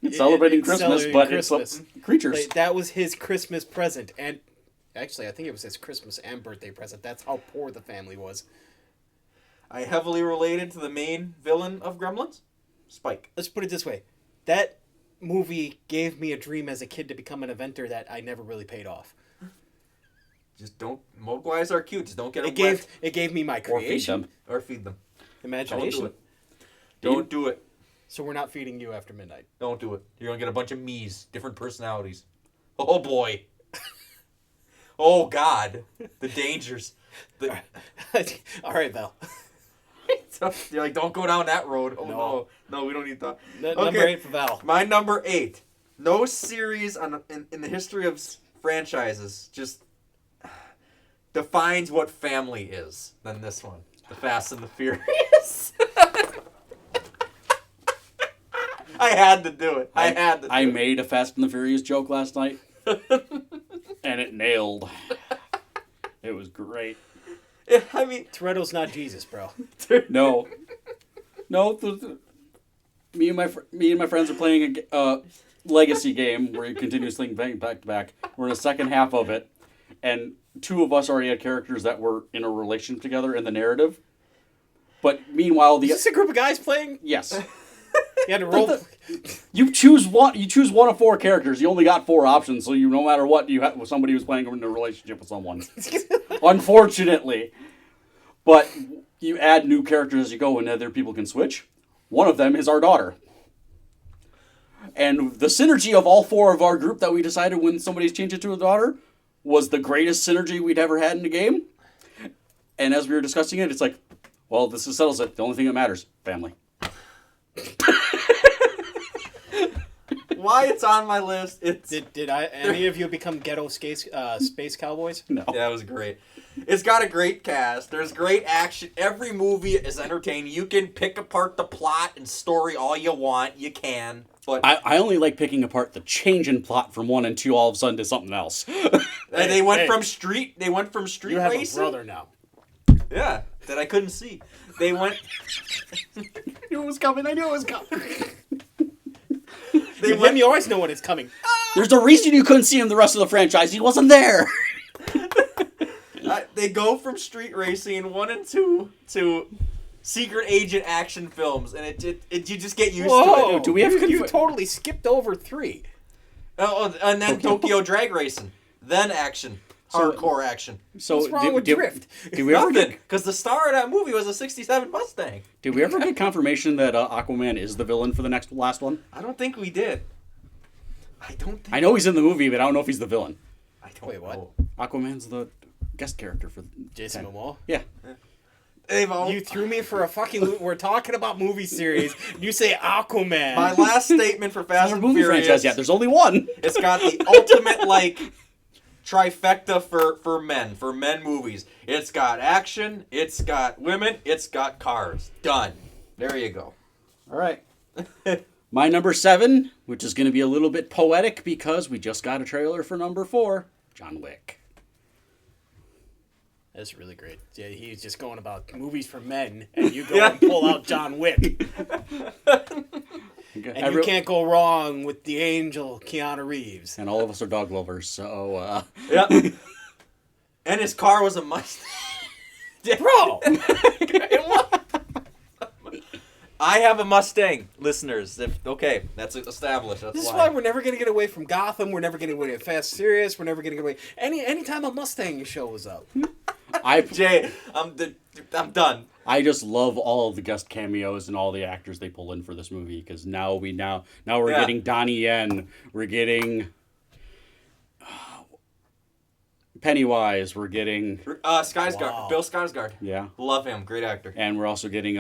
It's celebrating Christmas, celebrating but Christmas. it's creatures. Like, that was his Christmas present, and actually, I think it was his Christmas and birthday present. That's how poor the family was. I heavily related to the main villain of Gremlins, Spike. Let's put it this way: that movie gave me a dream as a kid to become an inventor that I never really paid off. Just don't. Mogwais are cute. Just don't get them It gave me my Or feed creation, them. or feed them. imagination. Don't do it. Don't do it. So we're not feeding you after midnight. Don't do it. You're gonna get a bunch of me's, different personalities. Oh boy. Oh God. The dangers. All right, Val. You're like, don't go down that road. Oh no, we don't need that. Number 8 for Val. My number 8. No series in the history of franchises just defines what family is than this one. The Fast and the Furious. I had to do it. I made a Fast and the Furious joke last night, and it nailed. It was great. I mean, Toretto's not Jesus, bro. No. Me and my friends are playing a legacy game where you continuously back to back. We're in the second half of it, and 2 of us already had characters that were in a relationship together in the narrative. But meanwhile, Is this a group of guys playing? yes. You had to roll. You choose one of 4 characters. You only got 4 options, so no matter what, you have somebody who's playing in a relationship with someone. Unfortunately, but you add new characters as you go, and other people can switch. One of them is our daughter, and the synergy of all 4 of our group that we decided when somebody's changed it to a daughter was the greatest synergy we'd ever had in a game. And as we were discussing it, it's like, well, this settles it. The only thing that matters, family. why it's on my list. It's Did any of you become ghetto space cowboys? No. Yeah, it was great. It's got a great cast. There's great action. Every movie is entertaining. You can pick apart the plot and story all you want. You can. But I only like picking apart the change in plot from 1 and 2 all of a sudden to something else. they went from street You have racing. a brother now. Yeah, that I couldn't see. They went. I knew it was coming. You always know when it's coming. There's a reason you couldn't see him the rest of the franchise. He wasn't there. They go from street racing 1 and 2 to secret agent action films, and it you just get used to it. Do we have You totally skipped over 3. Oh, and then Tokyo Drag Racing, then action, hardcore action. So What's wrong with Drift? Did we ever Nothing, get? because the star of that movie was a '67 Mustang. Did we ever get confirmation that Aquaman is the villain for the last one? I don't think we did. I don't think. I know he's in the movie, but I don't know if he's the villain. I don't Wait, what? know. Aquaman's the guest character for Jason Momoa. Yeah. You threw me for a fucking loop. We're talking about movie series. You say Aquaman. My last statement for Fast and movie Furious. franchise. Yeah, there's only one. It's got the ultimate like trifecta for men movies. It's got action. It's got women. It's got cars. Done. There you go. All right. My number 7, which is going to be a little bit poetic because we just got a trailer for number 4, John Wick. That's really great. Yeah, he's just going about movies for men, and you go and pull out John Wick. And you can't go wrong with the angel, Keanu Reeves. And all of us are dog lovers, so... Yeah. And his car was a Mustang. Bro! I have a Mustang, listeners. Okay, that's established. That's This is why we're never going to get away from Gotham. We're never going to get away from Fast and Furious. We're never going to get away... Anytime a Mustang shows up. Jay, I'm done. I just love all of the guest cameos and all the actors they pull in for this movie because now we're getting Donnie Yen, we're getting Pennywise, we're getting Skarsgård, Wow. Bill Skarsgård. Yeah, Love him, great actor. and we're also getting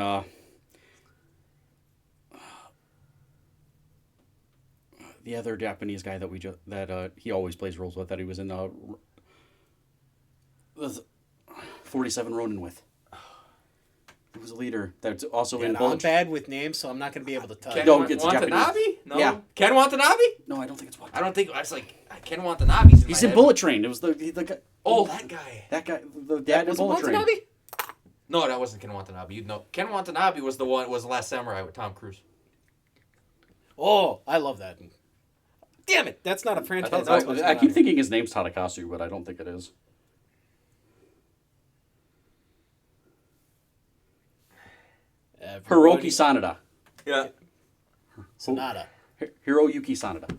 the other Japanese guy that he always plays roles with that he was in 47 Ronin with. He was a leader that's also in I'm bad with names, so I'm not going to be able to tell you. No, it's Watanabe? Japanese. No. Yeah. Ken Watanabe? No, I don't think it's Watanabe. I don't think it's like Ken Watanabe's in He's my in head. Bullet Train. It was the guy. Oh, that guy. That guy, the dad in Was it Bullet Train. Watanabe? No, that wasn't Ken Watanabe. You'd know. Ken Watanabe was the Last Samurai with Tom Cruise. Oh, I love that. Damn it, that's not a franchise. I keep thinking his name's Tadakasu, but I don't think it is. Hiroki Sanada. Yeah. Sonata. Hiroyuki Sanada.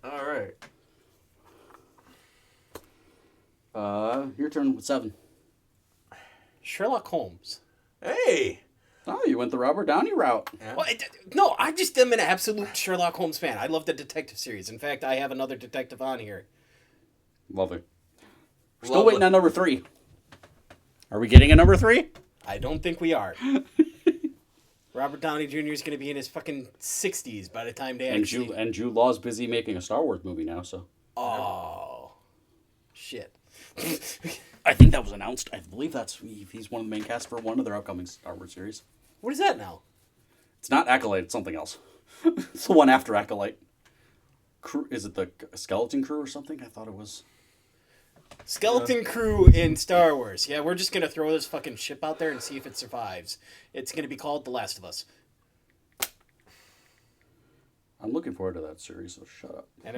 All right. Your turn with 7. Sherlock Holmes. Hey. Oh, you went the Robert Downey route. Yeah. Well, no, I just am an absolute Sherlock Holmes fan. I love the detective series. In fact, I have another detective on here. Lovely. We're still waiting on number 3. Are we getting a number 3? I don't think we are. Robert Downey Jr. is going to be in his fucking 60s by the time they actually... And Jude Law's busy making a Star Wars movie now, so... Oh. Shit. I think that was announced. I believe he's one of the main cast for one of their upcoming Star Wars series. What is that now? It's not Acolyte, it's something else. It's the one after Acolyte. Is it the Skeleton Crew or something? I thought it was... Skeleton Crew in Star Wars. Yeah, we're just going to throw this fucking ship out there and see if it survives. It's going to be called The Last of Us. I'm looking forward to that series, so shut up. And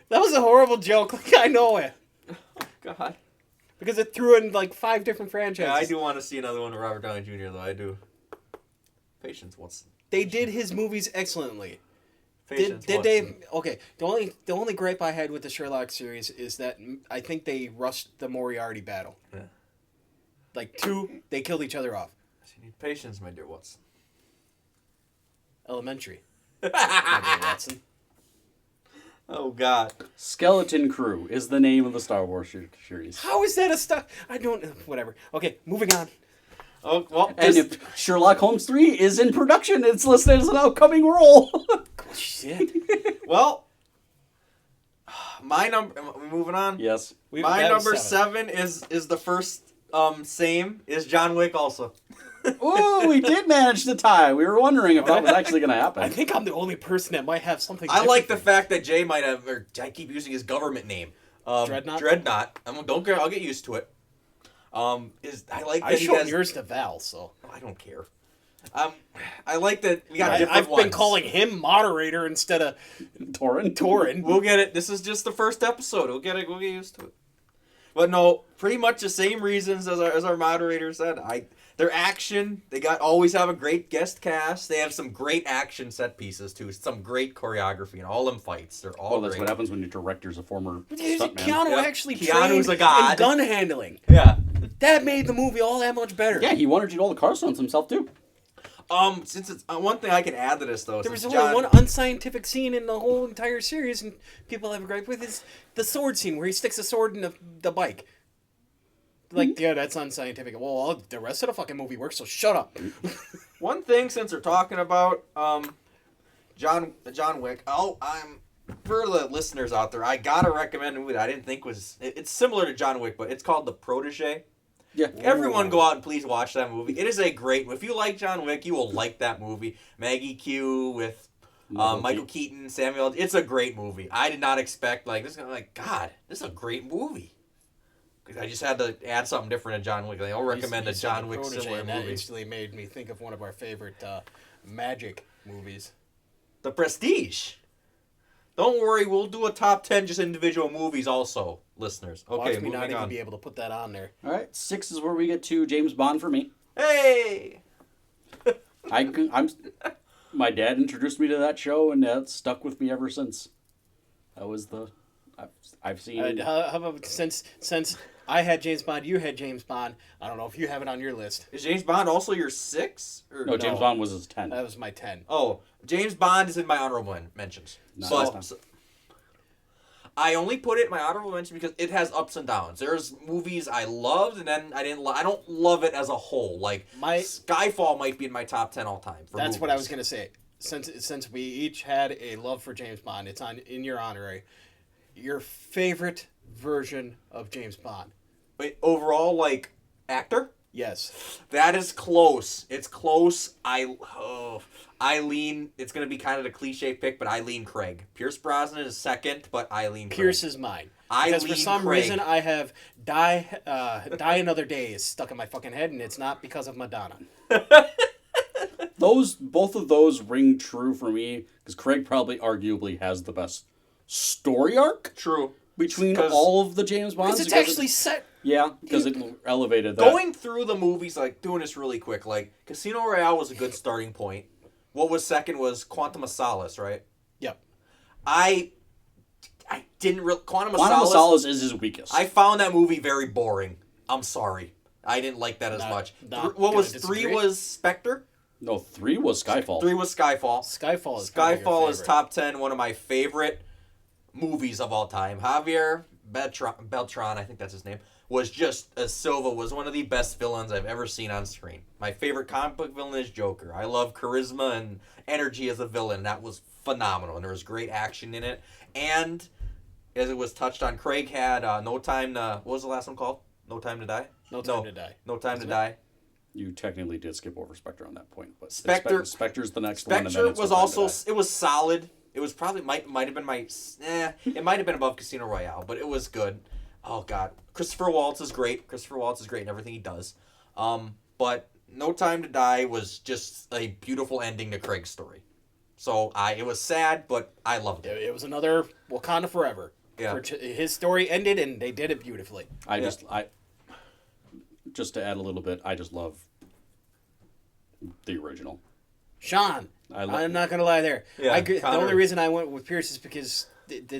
that was a horrible joke. Like, I know it. Oh, God. Because it threw in like 5 different franchises. Yeah, I do want to see another one of Robert Downey Jr., though. I do. Patience, They did his movies excellently. Patience, Did they? Okay. The only gripe I had with the Sherlock series is that I think they rushed the Moriarty battle. Yeah. Like 2, they killed each other off. You need patience, my dear Watson. Elementary. My dear Watson. Oh, God. Skeleton Crew is the name of the Star Wars series. How is that a stuff? I don't. Whatever. Okay, moving on. Oh, well, And if Sherlock Holmes 3 is in production, it's listed as an upcoming role. Shit. Well, my number. Are we moving on? Yes. My number 7 is the first. Same is John Wick also. Oh, we did manage to tie. We were wondering if that was actually going to happen. I think I'm the only person that might have something. I like the fact that Jay might have, or I keep using his government name. Dreadnought. Dreadnought. Don't care. I'll get used to it. I like that I he showed has. yours to Val, so I don't care. I like that we got different I've ones. been calling him moderator instead of Torin. We'll get it. This is just the first episode. We'll get it. We'll get used to it. But no, pretty much the same reasons as our moderator said. Their action. They always have a great guest cast. They have some great action set pieces too. Some great choreography and all them fights. They're all. Oh, that's great. what happens when your director's a former stuntman. Keanu Yep. actually Keanu's trained a god. in gun handling. Yeah. That made the movie all that much better. Yeah, he wanted to do all the car stunts himself too. Since it's one thing I can add to this though, There was since only one unscientific scene in the whole entire series, and people have a gripe with is the sword scene where he sticks a sword in the bike. Like, yeah, that's unscientific. Well, the rest of the fucking movie works, so shut up. One thing, since we're talking about John Wick, for the listeners out there, I gotta recommend a movie that I didn't think it's similar to John Wick, but it's called The Protege. Yeah. Everyone go out and please watch that movie. It is a great, if you like John Wick, you will like that movie. Maggie Q with Michael Keaton, Samuel. It's a great movie. I did not expect, this is a great movie. I just had to add something different to John Wick. I'll recommend a John Wick similar movie. That movie. instantly made me think of one of our favorite magic movies. The Prestige. Don't worry, we'll do a top 10 just individual movies also, listeners. Okay, Watch me not moving even on. be able to put that on there. All right, 6 is where we get to James Bond for me. Hey! My dad introduced me to that show, and that's stuck with me ever since. That was I've seen. How about since I had James Bond, you had James Bond. I don't know if you have it on your list. Is James Bond also your 6? No, James Bond was his 10. That was my 10. Oh, James Bond is in my honorable mentions. Nice. I only put it in my honorable mention because it has ups and downs. There's movies I loved, and then I didn't. I don't love it as a whole. Skyfall might be in my top 10 all time. That's movies. What I was gonna say. Since we each had a love for James Bond, it's in your honorary. Your favorite version of James Bond? Wait, overall, actor? Yes. That is close. It's close. I lean. It's gonna be kind of the cliche pick, but I lean Craig. Pierce Brosnan is second, but I lean Craig. Pierce is mine. Because for some reason I have Die Another Day is stuck in my fucking head, and it's not because of Madonna. Both of those ring true for me because Craig probably arguably has the best story arc. True. Between all of the James Bonds. Because it's actually set. Yeah, because it elevated that. Going through the movies, doing this really quick, Casino Royale was a good starting point. What was second was Quantum of Solace, right? Yep. I didn't really... Quantum of Solace is his weakest. I found that movie very boring. I'm sorry. I didn't like that as much. What was 3 was Spectre? No, 3 was Skyfall. 3 was Skyfall. Skyfall is top 10, one of my favorite movies of all time. Javier Beltran, I think that's his name, was just as Silva was one of the best villains I've ever seen on screen. My favorite comic book villain is Joker. I love charisma and energy as a villain. That was phenomenal, and there was great action in it. And as it was touched on, Craig had No Time to... What was the last one called? No Time to Die? No Time to Die. No Time to Die. You technically did skip over Spectre on that point, but Spectre's the next one. Spectre was also... It was solid. It was probably... Might have been my... it might have been above Casino Royale, but it was good. Oh, God. Christopher Waltz is great. Christopher Waltz is great in everything he does. But No Time to Die was just a beautiful ending to Craig's story. So it was sad, but I loved it. It was another Wakanda Forever. Yeah. His story ended, and they did it beautifully. Just to add a little bit, I just love the original. Sean, I'm not going to lie there. Yeah, the only reason I went with Pierce is because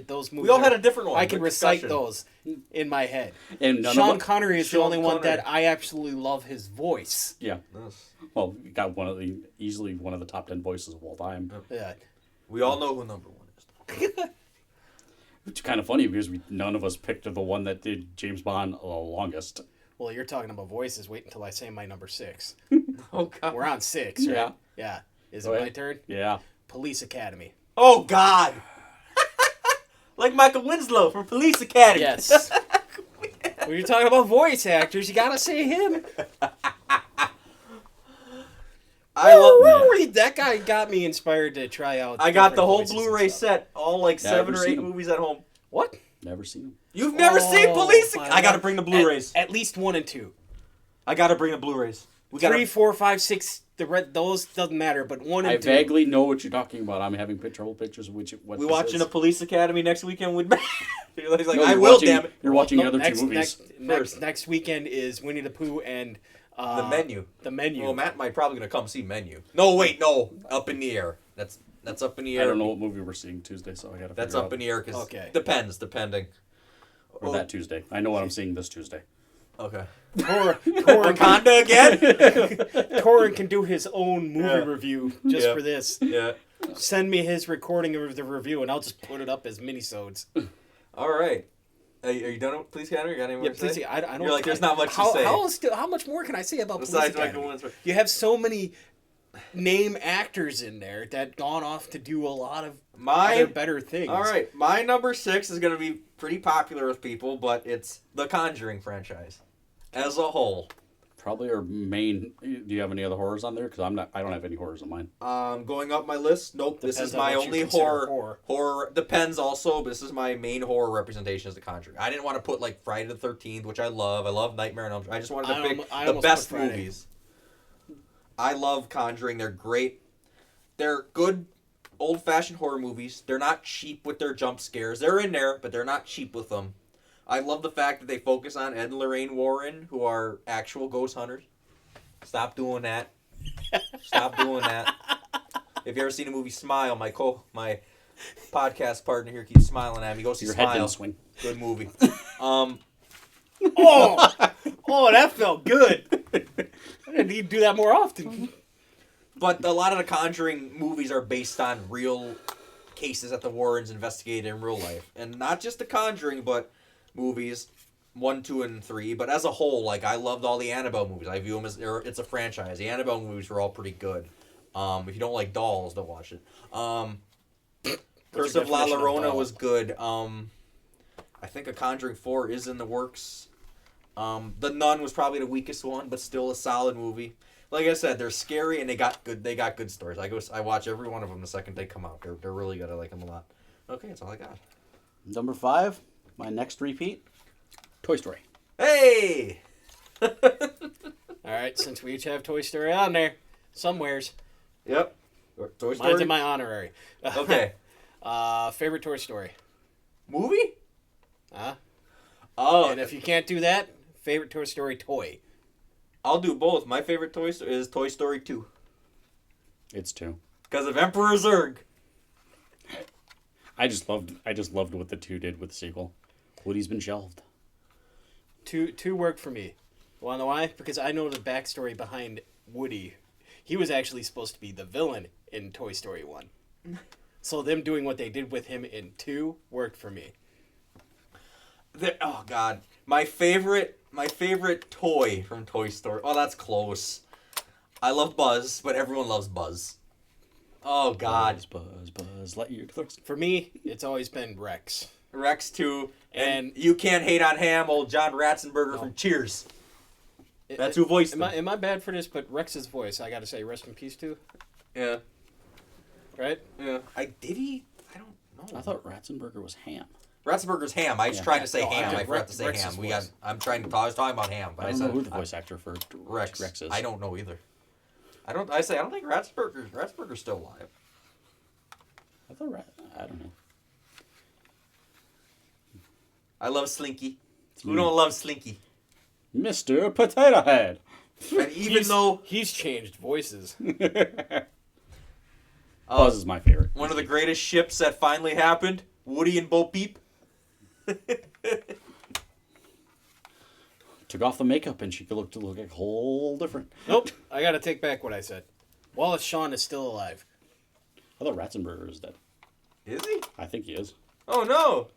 those movies... We all had a different one. I can recite those in my head. And Sean Connery is the only one that I absolutely love his voice. Yeah. Well, you got easily one of the top 10 voices of all time. Yeah. We all know who number 1 is. It's kind of funny because none of us picked the one that did James Bond the longest. Well, you're talking about voices. Wait until I say my number 6. Oh, God. We're on 6, right? Yeah. Yeah. Is it my turn? Yeah. Police Academy. Oh, God. Like Michael Winslow from Police Academy. Yes. When you're talking about voice actors, you gotta say him. That guy got me inspired to try out. I got the whole Blu-ray set, all 7 or 8 movies at home. What? Never seen him. You've never seen Police Academy? I gotta bring the Blu-rays. At least 1 and 2. I gotta bring the Blu-rays. 3, 4, 5, 6. Those doesn't matter, but 1 and 2. I vaguely know what you're talking about. I'm having trouble pictures of what we watching a Police Academy next weekend with Matt. He's like, no, I will, damn it. You're watching the other 2 movies. Next weekend is Winnie the Pooh and The Menu. The Menu. Well, Matt might probably gonna come see Menu. No, wait, no. Up in the Air. That's up in the air. I don't know what movie we're seeing Tuesday, so I gotta. That's up in the air because depending. Or that Tuesday. I know what I'm seeing this Tuesday. Okay. Wakanda again? Torin can do his own movie review just for this. Yeah. Send me his recording of the review, and I'll just put it up as minisodes. All right. Are you done with Police Academy? You got any more to say? I don't. You're like, there's not much to say. How much more can I say about Besides Police Academy? You have so many name actors in there that gone off to do a lot of other better things. All right. My number 6 is going to be pretty popular with people, but it's the Conjuring franchise as a whole. Probably our main. Do you have any other horrors on there? Because I don't have any horrors on mine. Going up my list. Nope. Depends this is on my what you only consider horror. Depends also, but this is my main horror representation is the Conjuring. I didn't want to put like Friday the 13th, which I love. I love Nightmare on Elm Street. I just wanted to pick the best movies. I love Conjuring. They're great. They're good old-fashioned horror movies. They're not cheap with their jump scares. They're in there, but they're not cheap with them. I love the fact that they focus on Ed and Lorraine Warren, who are actual ghost hunters. Stop doing that. Stop doing that. If you ever seen a movie Smile, my podcast partner here keeps smiling at me. Go see Your Smile. head didn't swing. Good movie. Oh, that felt good. I didn't need to do that more often. But a lot of the Conjuring movies are based on real cases that the Warrens investigated in real life. And not just the Conjuring, but movies 1, 2, and 3. But as a whole, like, I loved all the Annabelle movies. I view them as, it's a franchise. The Annabelle movies were all pretty good. If you don't like dolls, don't watch it. Curse of La Llorona was good. I think A Conjuring 4 is in the works. The Nun was probably the weakest one, but still a solid movie. Like I said, they're scary and they got good stories. I watch every one of them the second they come out. They're really good. I like them a lot. Okay, that's all I got. Number 5, my next repeat, Toy Story. Hey! All right, since we each have Toy Story on there, somewheres. Yep. Toy Story. Mine's in my honorary. Okay. Favorite Toy Story? Movie? Oh. And if you can't do that, favorite Toy Story toy? I'll do both. My favorite Toy Story is Toy Story 2. It's 2. Because of Emperor Zurg. I just loved what the 2 did with the sequel. Woody's been shelved. Two worked for me. Wanna know why? Because I know the backstory behind Woody. He was actually supposed to be the villain in Toy Story 1. So them doing what they did with him in 2 worked for me. Oh God, my favorite toy from Toy Story. Oh, that's close. I love Buzz, but everyone loves Buzz. Oh God, Buzz, let your clocks. For me, it's always been Rex. Rex too, and you can't hate on Ham, old John Ratzenberger from Cheers. That's who voiced him. Am I bad for this? But Rex's voice, I gotta say, rest in peace too. Yeah. Right. Yeah. I don't know. I thought Ratzenberger was Ham. Ratzenberger's Ham. I was trying to say Ham. I forgot to say Rex's Ham. voice. I was talking about Ham, but I don't know who the voice actor for Rex is. I don't know either. I don't think Ratzenberger's still alive. I don't know. I love Slinky. Who don't love Slinky? Mr. Potato Head. And even though he's changed voices. Buzz is my favorite. One of the greatest ships that finally happened, Woody and Bo Peep. Took off the makeup and she could look like a whole different. Nope, I gotta take back what I said. Wallace Shawn is still alive. I thought Ratzenberger is dead. Is he? I think he is. Oh no!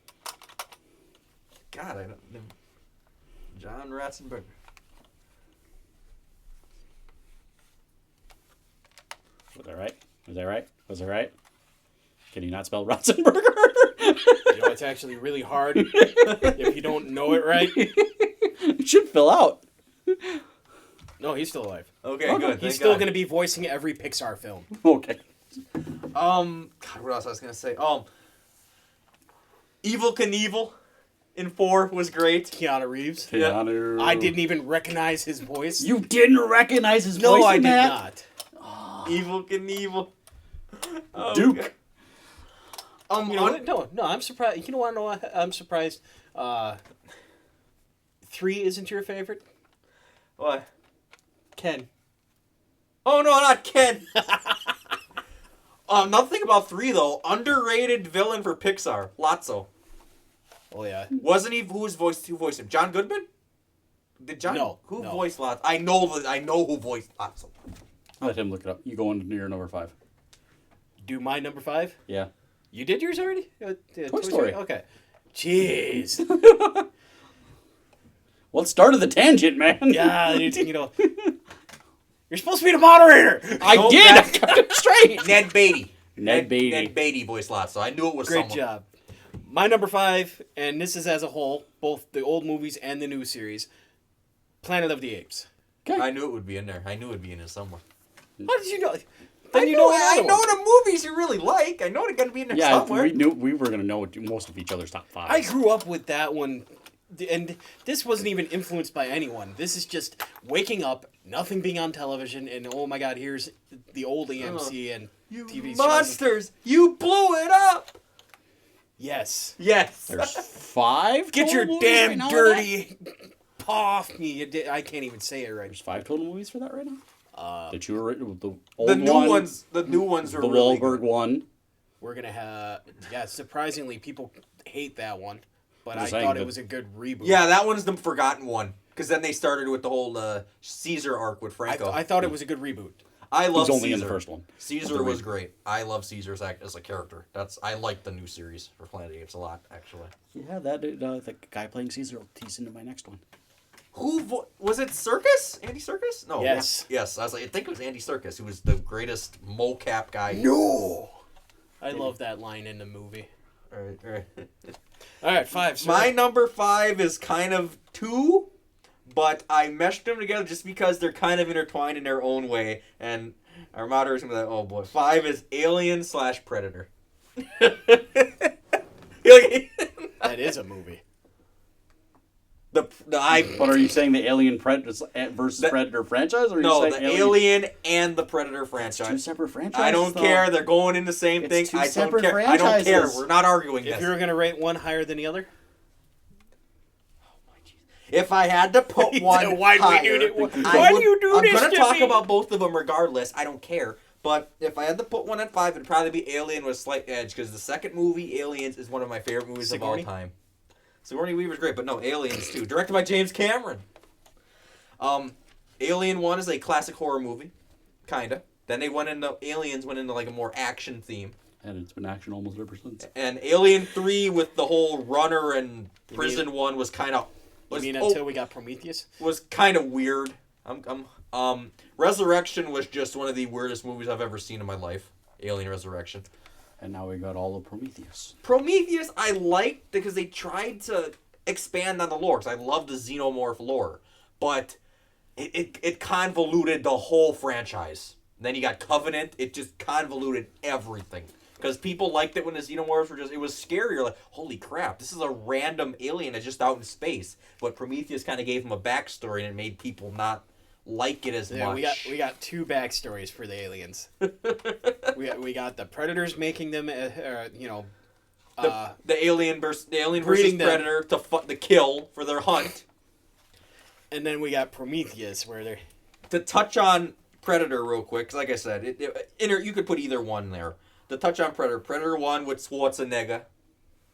God, I don't know. John Ratzenberger. Was that right? Can you not spell Ratzenberger? You know, it's actually really hard if you don't know it right. It should fill out. No, he's still alive. Okay, good. He's still going to be voicing every Pixar film. Okay. God, what else I was gonna say? Evil Knievel in 4 was great. Keanu Reeves. Keanu. I didn't even recognize his voice. You didn't recognize his voice? No, I in did that? not. Evil Knievel. Oh, Duke. God. You know, no, I'm surprised. You know what? I'm surprised. 3 isn't your favorite? What? Ken. Oh no, not Ken. Nothing about 3 though. Underrated villain for Pixar, Lotso. Oh yeah. Wasn't he? Who voiced him? John Goodman. Did John? No. Who voiced Lotso? I know who voiced Lotso. Let him look it up. You go into your number 5. Do my number 5? Yeah. You did yours already? Toy Story. Okay. Jeez. Well, it started the tangent, man. Yeah, you know. You're supposed to be the moderator. I did. I kept it straight. Ned Beatty. Ned Beatty. Ned Beatty voiced Lotso. I knew it was Great someone. job. My number 5, and this is as a whole, both the old movies and the new series, Planet of the Apes. Okay. I knew it would be in there. I knew it would be in there somewhere. How did you know? I know the movies you really like. I know they're going to be in there somewhere. We knew we were going to know most of each other's top 5. I grew up with that one, and this wasn't even influenced by anyone. This is just waking up, nothing being on television, and oh my god, here's the old EMC and TV monsters! shows. You blew it up! Yes. Yes. There's 5 Get total your movies damn right now dirty paw off me. I can't even say it right. There's 5 total movies for that right now? The two original, the new one, ones. The new ones are the really Wahlberg good. one. We're going to have... Yeah, surprisingly, people hate that one. But I'm I saying thought that- it was a good reboot. Yeah, that one's the forgotten one. Because then they started with the whole Caesar arc with Franco. I thought it was a good reboot. I love Who's only Caesar. in the first one. Caesar was great. I love Caesar's act as a character. I like the new series for Planet of the Apes a lot, actually. Yeah, that the guy playing Caesar will tease into my next one. Was it Serkis? Andy Serkis? No. Yes. Yes. I think it was Andy Serkis, who was the greatest mocap guy. No. I love that line in the movie. All right. All right, 5. Sir. My number 5 is kind of 2, but I meshed them together just because they're kind of intertwined in their own way. And our moderators gonna be like, "Oh boy." 5 is Alien/Predator. That is a movie. But are you saying the Alien versus Predator franchise? Or are No, you the saying Alien and the Predator franchise. 2 separate franchises. I don't care. They're going in the same thing. Two I don't separate care. I don't care. franchises. We're not arguing If this. you were going to rate one higher than the other? If I had to put one Why do we higher, do it? I Why do would- you do I'm this gonna to talk me? about both of them regardless. I don't care. But if I had to put one at 5, it'd probably be Alien with a slight edge, because the second movie, Aliens, is one of my favorite movies Sigourney? of all time. Sigourney Weaver's great, but no, Aliens too. Directed by James Cameron. Alien 1 is a classic horror movie. Kinda. Then Aliens went into like a more action theme. And it's been action almost ever since. And Alien 3 with the whole runner and prison one was kind of... until we got Prometheus? Was kind of weird. Resurrection was just one of the weirdest movies I've ever seen in my life. Alien Resurrection. And now we got all of Prometheus. Prometheus I liked because they tried to expand on the lore, because I love the xenomorph lore. But it convoluted the whole franchise. Then you got Covenant. It just convoluted everything. Because people liked it when the xenomorphs were it was scary. You're like, holy crap, this is a random alien that's just out in space. But Prometheus kind of gave him a backstory, and it made people not like it as much. We got 2 backstories for the aliens. we got the predators making them, the alien versus breeding them. predator to kill for their hunt. And then we got Prometheus, where they're... To touch on Predator real quick, 'cause like I said, you could put either one there. To touch on Predator 1 with Schwarzenegger.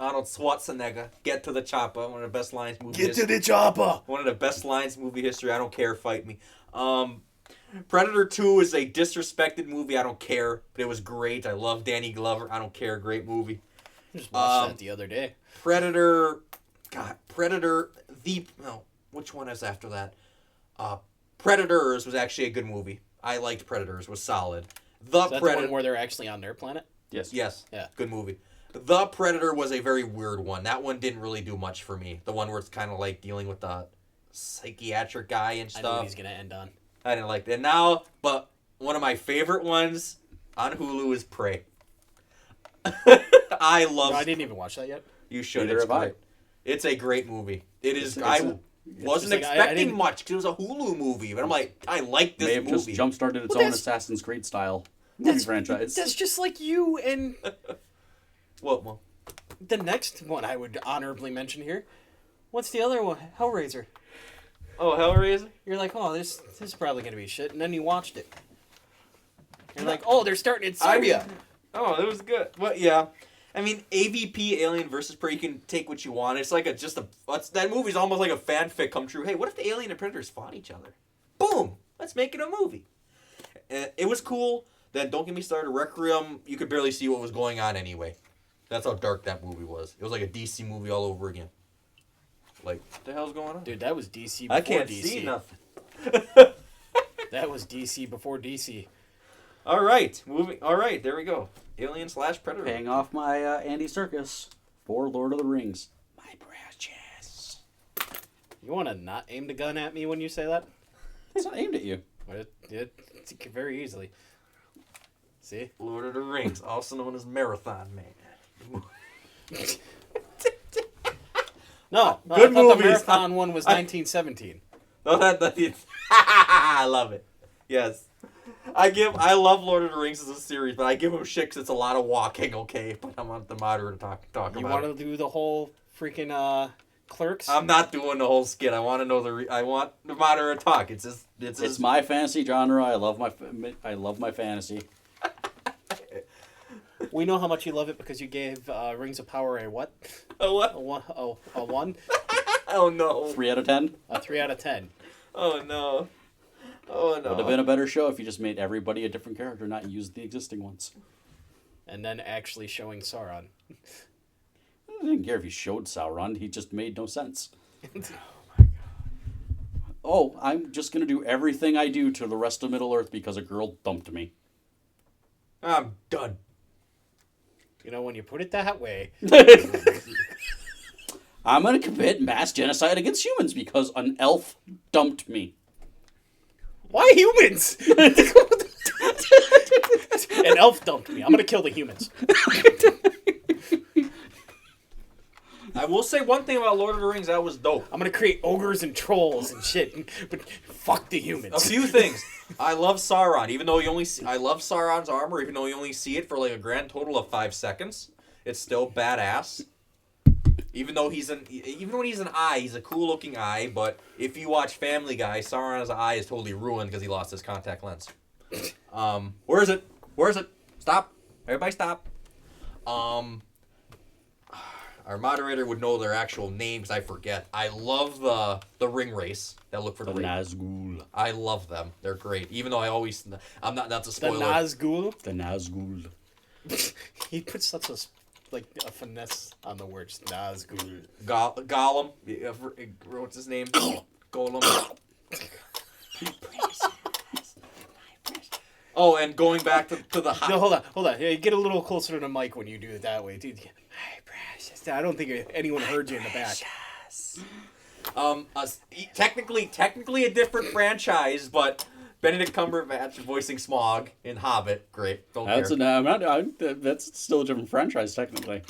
Arnold Schwarzenegger. Get to the chopper. One of the best lines in movie history. the chopper! One of the best lines in movie history. I don't care. Fight me. Predator 2 is a disrespected movie. I don't care. But it was great. I love Danny Glover. I don't care. Great movie. I just watched that the other day. Predator. Which one is after that? Predators was actually a good movie. I liked Predators. It was solid. Is that the one where they're actually on their planet? Yes. Yes. Yeah. Good movie. The Predator was a very weird one. That one didn't really do much for me. The one where it's kind of like dealing with the psychiatric guy and I stuff. know what he's going to end on. I didn't like that. Now, but one of my favorite ones on Hulu is Prey. I love... I didn't even watch that yet. You should. Neither It's have I. great. It's a great movie. It is... It's wasn't just like, I expecting didn't- much because it was a Hulu movie. But I'm like, I like this May have movie. just jump-started its Well, own that's- Assassin's Creed style movie franchise. That's just like you and Well, the next one I would honorably mention here. What's the other one? Hellraiser. oh, Hellraiser? You're like, oh, this is probably going to be shit. And then you watched it. You're like, oh, they're starting in Serbia. Oh, it was good. But yeah. I mean, AVP, Alien versus Prey, you can take what you want. It's like that movie's almost like a fanfic come true. Hey, what if the Alien and Predators fought each other? Boom! Let's make it a movie. It was cool. Then, don't get me started, Requiem, you could barely see what was going on anyway. That's how dark that movie was. It was like a DC movie all over again. Like, what the hell's going on? Dude, that was DC before DC. I can't see nothing. That was DC before DC. All right, there we go. Alien / Predator. Paying off my Andy Serkis for Lord of the Rings. My precious. You want to not aim the gun at me when you say that? It's not aimed at you. It very easily. See? Lord of the Rings, also known as Marathon Man. No, good I thought movies. The Marathon one was 1917. Oh, I love it. Yes. I love Lord of the Rings as a series, but I give them shit 'cause it's a lot of walking, okay? But I want the moderator to talk about it. You want to do the whole freaking Clerks? I'm not doing the whole skit. I want to know I want the moderator to talk. It's my fantasy genre. I love my fantasy. We know how much you love it because you gave Rings of Power a what? A what? A 1? Oh, no. 3 out of 10? A 3 out of 10. Oh, no. Oh, no. Would have been a better show if you just made everybody a different character, not use the existing ones. And then actually showing Sauron. I didn't care if he showed Sauron. He just made no sense. Oh, my God. Oh, I'm just going to do everything I do to the rest of Middle-earth because a girl dumped me. I'm done. You know, when you put it that way... I'm going to commit mass genocide against humans because an elf dumped me. Why humans? An elf dumped me. I'm going to kill the humans. I will say one thing about Lord of the Rings, that was dope. I'm going to create ogres and trolls and shit, but fuck the humans. A few things. I love Sauron, even though I love Sauron's armor, even though you only see it for like a grand total of 5 seconds. It's still badass. Even when he's an eye, he's a cool looking eye, but if you watch Family Guy, Sauron's eye is totally ruined because he lost his contact lens. Where is it? Stop. Everybody stop. Our moderator would know their actual names. I forget. I love the ring race that look for the ring. Nazgul. I love them. They're great. Even though I'm not. That's a spoiler. The Nazgul. The Nazgul. He puts such a finesse on the words Nazgul. Gollum. What's his name? Golem. Oh, and going back to the No, hold on. Yeah, get a little closer to the mic when you do it that way, dude. Hi, precious. I don't think anyone heard you in the back. Technically a different franchise, but Benedict Cumberbatch voicing Smaug in Hobbit. Great. That's still a different franchise technically.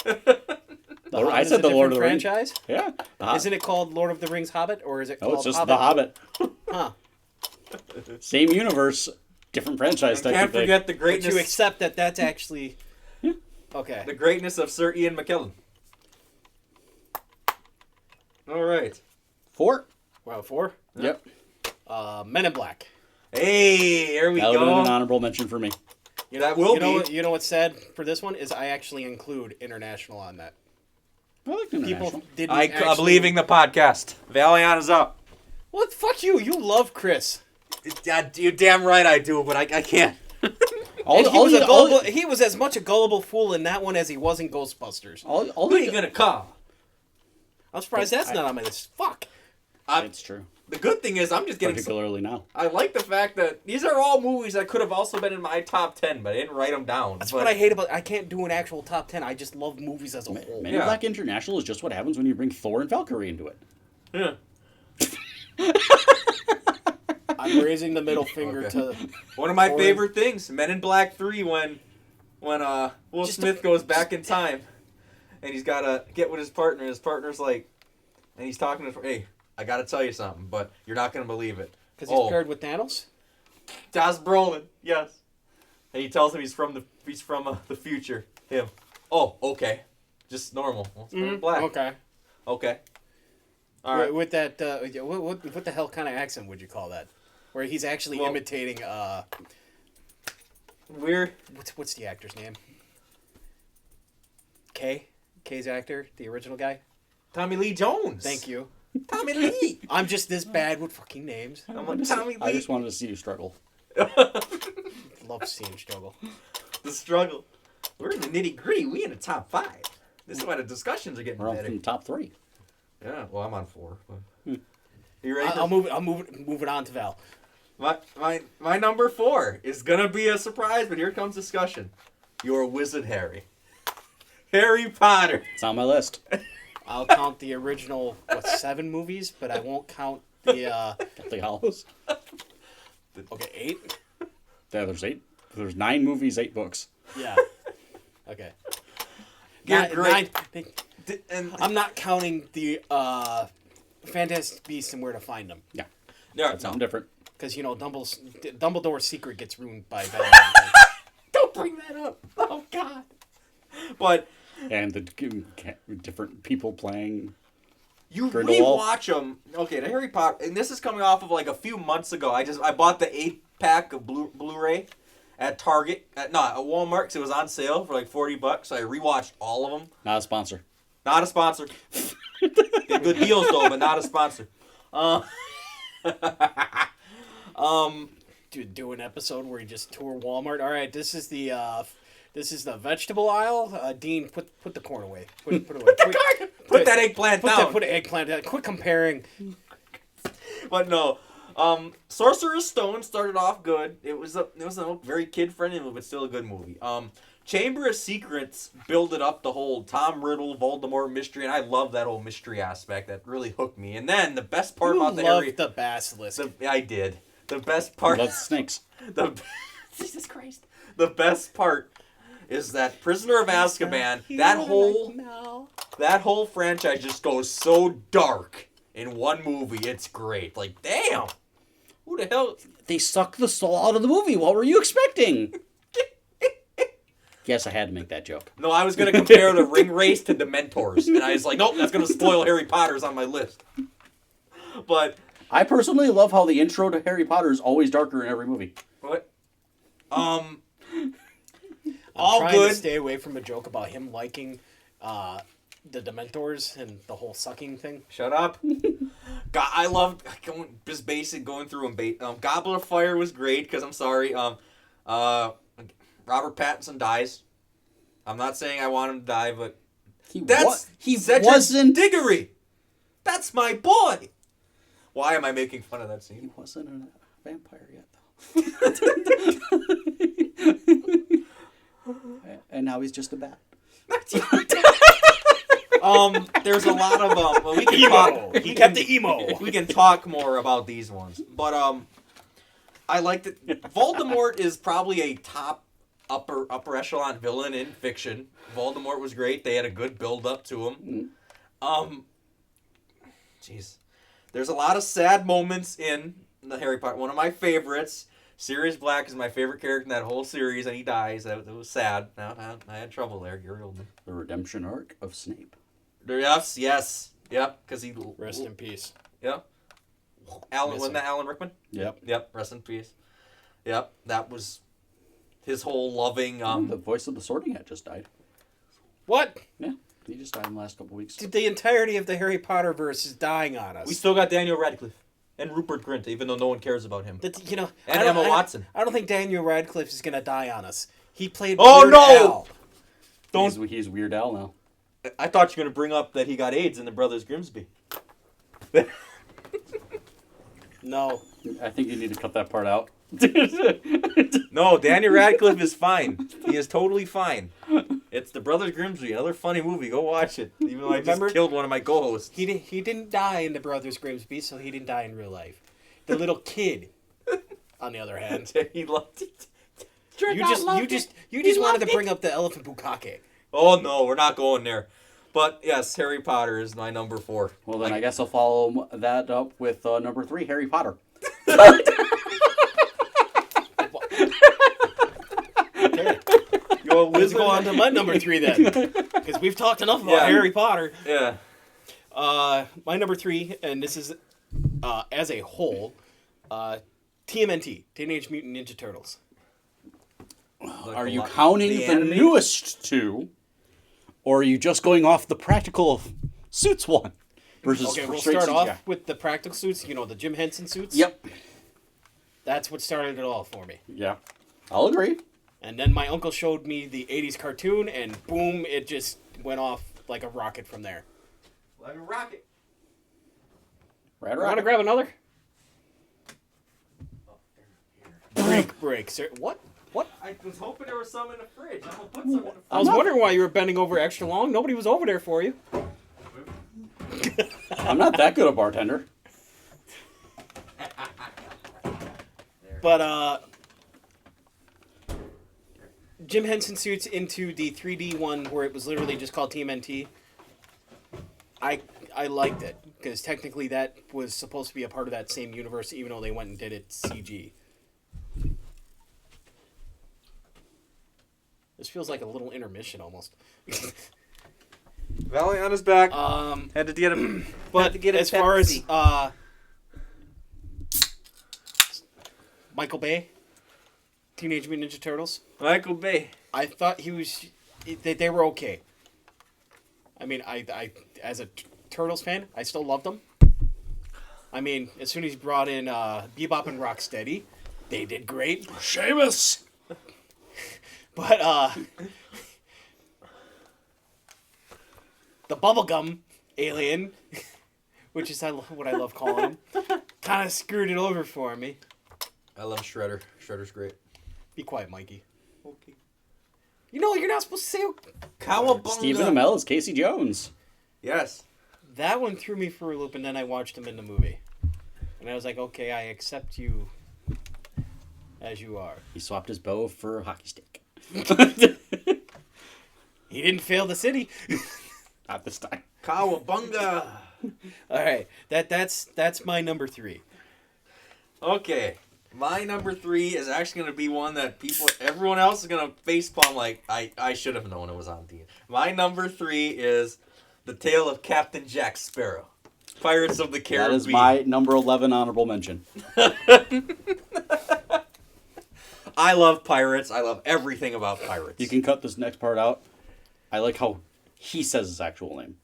I said the Lord of the Rings franchise. Yeah. Isn't it called Lord of the Rings Hobbit, or is it called? No, it's just Hobbit? the Hobbit. Huh. Same universe, different franchise technically. Can't forget the greatness. But you accept that that's actually. Yeah. Okay. The greatness of Sir Ian McKellen. All right. 4. Wow, 4. Yep. Men in Black. Hey, here we That would have go. been an honorable mention for me. That will be. You know what's sad for this one is I actually include international on that. I like international. People didn't. I'm leaving the podcast. Valiant is up. What? Fuck you. You love Chris. You're damn right I do, but I can't. He was as much a gullible fool in that one as he was in Ghostbusters. Who are you gonna call? I'm surprised that's not on my list. Fuck. It's true. The good thing is I'm just getting particularly now. I like the fact that these are all movies that could have also been in my top 10, but I didn't write them down. That's what I hate about. I can't do an actual top 10. I just love movies as a whole. Men in Black International is just what happens when you bring Thor and Valkyrie into it. Yeah. I'm raising the middle finger to one of my favorite things, Men in Black 3, when Will Smith goes back in time, and he's gotta get with his partner. And his partner's like, and he's talking to his, hey, I gotta tell you something, but you're not gonna believe it. Because he's paired with Thanos. Josh Brolin, yes. And he tells him he's from the future. Him. Oh, okay. Just normal. Well, Men in Black. Okay. Okay. All right. With that, what the hell kind of accent would you call that? Where he's actually imitating. We're. What's the actor's name? Kay's actor, the original guy. Tommy Lee Jones. Thank you. Tommy Lee. I'm just this bad with fucking names. I'm like, Tommy Lee. I just wanted to see you struggle. Love seeing struggle. The struggle. We're in the nitty gritty. We in the top 5. This is why the discussions are getting We're on better. from the top 3. Yeah, well, I'm on 4. But... You ready? I'm moving on to Val. My number 4 is gonna be a surprise, but here comes discussion. Your Wizard Harry. Harry Potter. It's on my list. I'll count the original 7 movies, but I won't count the Deathly Hallows. okay, 8. Yeah, there's 8. There's 9 movies, 8 books. Yeah. Okay. Yeah, great. 9. And I'm not counting the Fantastic Beasts and Where to Find Them. Yeah, yeah, that's something different. Because, Dumbledore's secret gets ruined by Vale. Don't bring that up. Oh, God. But... And the different people playing. You Grindelwald. rewatch them. Okay, the Harry Potter, and this is coming off of like a few months ago. I bought the 8-pack of Blu-ray at Target, at Walmart, because it was on sale for like $40. So I rewatched all of them. Not a sponsor. Not a sponsor. They're good deals though, but not a sponsor. Do an episode where you just tour Walmart. All right, this is the vegetable aisle. Dean, put the corn away. Put it away. Put that eggplant down. Put the eggplant down. Quit comparing. But no, Sorcerer's Stone started off good. It was a very kid friendly movie, but still a good movie. Chamber of Secrets builded up the whole Tom Riddle, Voldemort mystery, and I love that whole mystery aspect. That really hooked me. And then the best part about the Harry, the basilisk. I did. The best part. Love snakes. Jesus Christ. The best part is that Prisoner of Azkaban. That whole franchise just goes so dark in one movie. It's great. Like, damn. Who the hell? They suck the soul out of the movie. What were you expecting? Yes, I had to make that joke. No, I was going to compare the Ring Race to Dementors. And I was like, nope, that's going to spoil Harry Potter's on my list. But I personally love how the intro to Harry Potter is always darker in every movie. what? I'm all trying good. to stay away from a joke about him liking the Dementors and the whole sucking thing. Shut up. God, I loved going through them. Goblet of Fire was great because I'm sorry. Robert Pattinson dies. I'm not saying I want him to die, but He Cedric wasn't. Diggory. That's my boy. Why am I making fun of that He scene? wasn't a vampire yet, though. And now he's just a bat. There's a lot of well, we can Emo. talk. He kept the emo. We can talk more about these ones, but I like that Voldemort is probably a top upper echelon villain in fiction. Voldemort was great. They had a good build up to him. Jeez, there's a lot of sad moments in the Harry Potter. One of my favorites, Sirius Black, is my favorite character in that whole series, and he dies. That was sad. Now I had trouble there. Gary Oldman. The redemption arc of Snape. Yes, yep. Because he Rest in peace. Yep. Wasn't that Alan Rickman? Yep. Rest in peace. Yep. That was his whole loving. The voice of the Sorting Hat just died. What? Yeah, he just died in the last couple weeks. Dude, the entirety of the Harry Potter verse is dying on us. We still got Daniel Radcliffe and Rupert Grint, even though no one cares about him. And Emma Watson. I don't think Daniel Radcliffe is gonna die on us. He played. Oh, Weird no! Al. He's Weird Al now. I thought you were going to bring up that he got AIDS in the Brothers Grimsby. No. I think you need to cut that part out. No, Daniel Radcliffe is fine. He is totally fine. It's the Brothers Grimsby, another funny movie. Go watch it. Even though I just killed one of my co-hosts. He didn't die in the Brothers Grimsby, so he didn't die in real life. The little kid, on the other hand, He loved it. You just wanted to bring up the elephant bukkake. Oh, no, we're not going there. But, yes, Harry Potter is my number 4. Well, then I guess I'll follow that up with number 3, Harry Potter. Okay. Let's go on to my number 3 then. Because we've talked enough about Harry Potter. Yeah. My number 3, and this is as a whole, TMNT, Teenage Mutant Ninja Turtles. Are you counting the newest 2? Or are you just going off the practical suits one? Versus Okay, we'll straight start CGI? off with the practical suits. You know, the Jim Henson suits. Yep. That's what started it all for me. Yeah. I'll agree. And then my uncle showed me the 80s cartoon, and boom, it just went off like a rocket from there. Like a rocket. Rad Want to grab another? Break, sir. What? I was hoping there was some in the fridge. I'm gonna put some in the fridge. I was wondering why you were bending over extra long. Nobody was over there for you. I'm not that good a bartender. But, Jim Henson suits into the 3D one where it was literally just called TMNT. I liked it, because technically that was supposed to be a part of that same universe, even though they went and did it CG. This feels like a little intermission almost. Vale on his back. Had to get him. But as far as Michael Bay, Teenage Mutant Ninja Turtles, Michael Bay. I thought they were okay. I mean, I as a Turtles fan, I still loved them. I mean, as soon as he brought in Bebop and Rocksteady, they did great. Seamus! But the bubblegum alien, which is what I love calling him, kind of screwed it over for me. I love Shredder. Shredder's great. Be quiet, Mikey. Okay. You know, you're not supposed to say... Cowabunga. Stephen Amell is Casey Jones. Yes. That one threw me for a loop, and then I watched him in the movie. And I was like, okay, I accept you as you are. He swapped his bow for a hockey stick. He didn't fail the city. Not this time. Cowabunga. All right, that's my number 3. Okay. My number 3 is actually going to be one that everyone else is going to facepalm like, I should have known it was on Dean. My number 3 is The Tale of Captain Jack Sparrow. Pirates of the Caribbean. That is my number 11 honorable mention. I love pirates. I love everything about pirates. You can cut this next part out. I like how he says his actual name.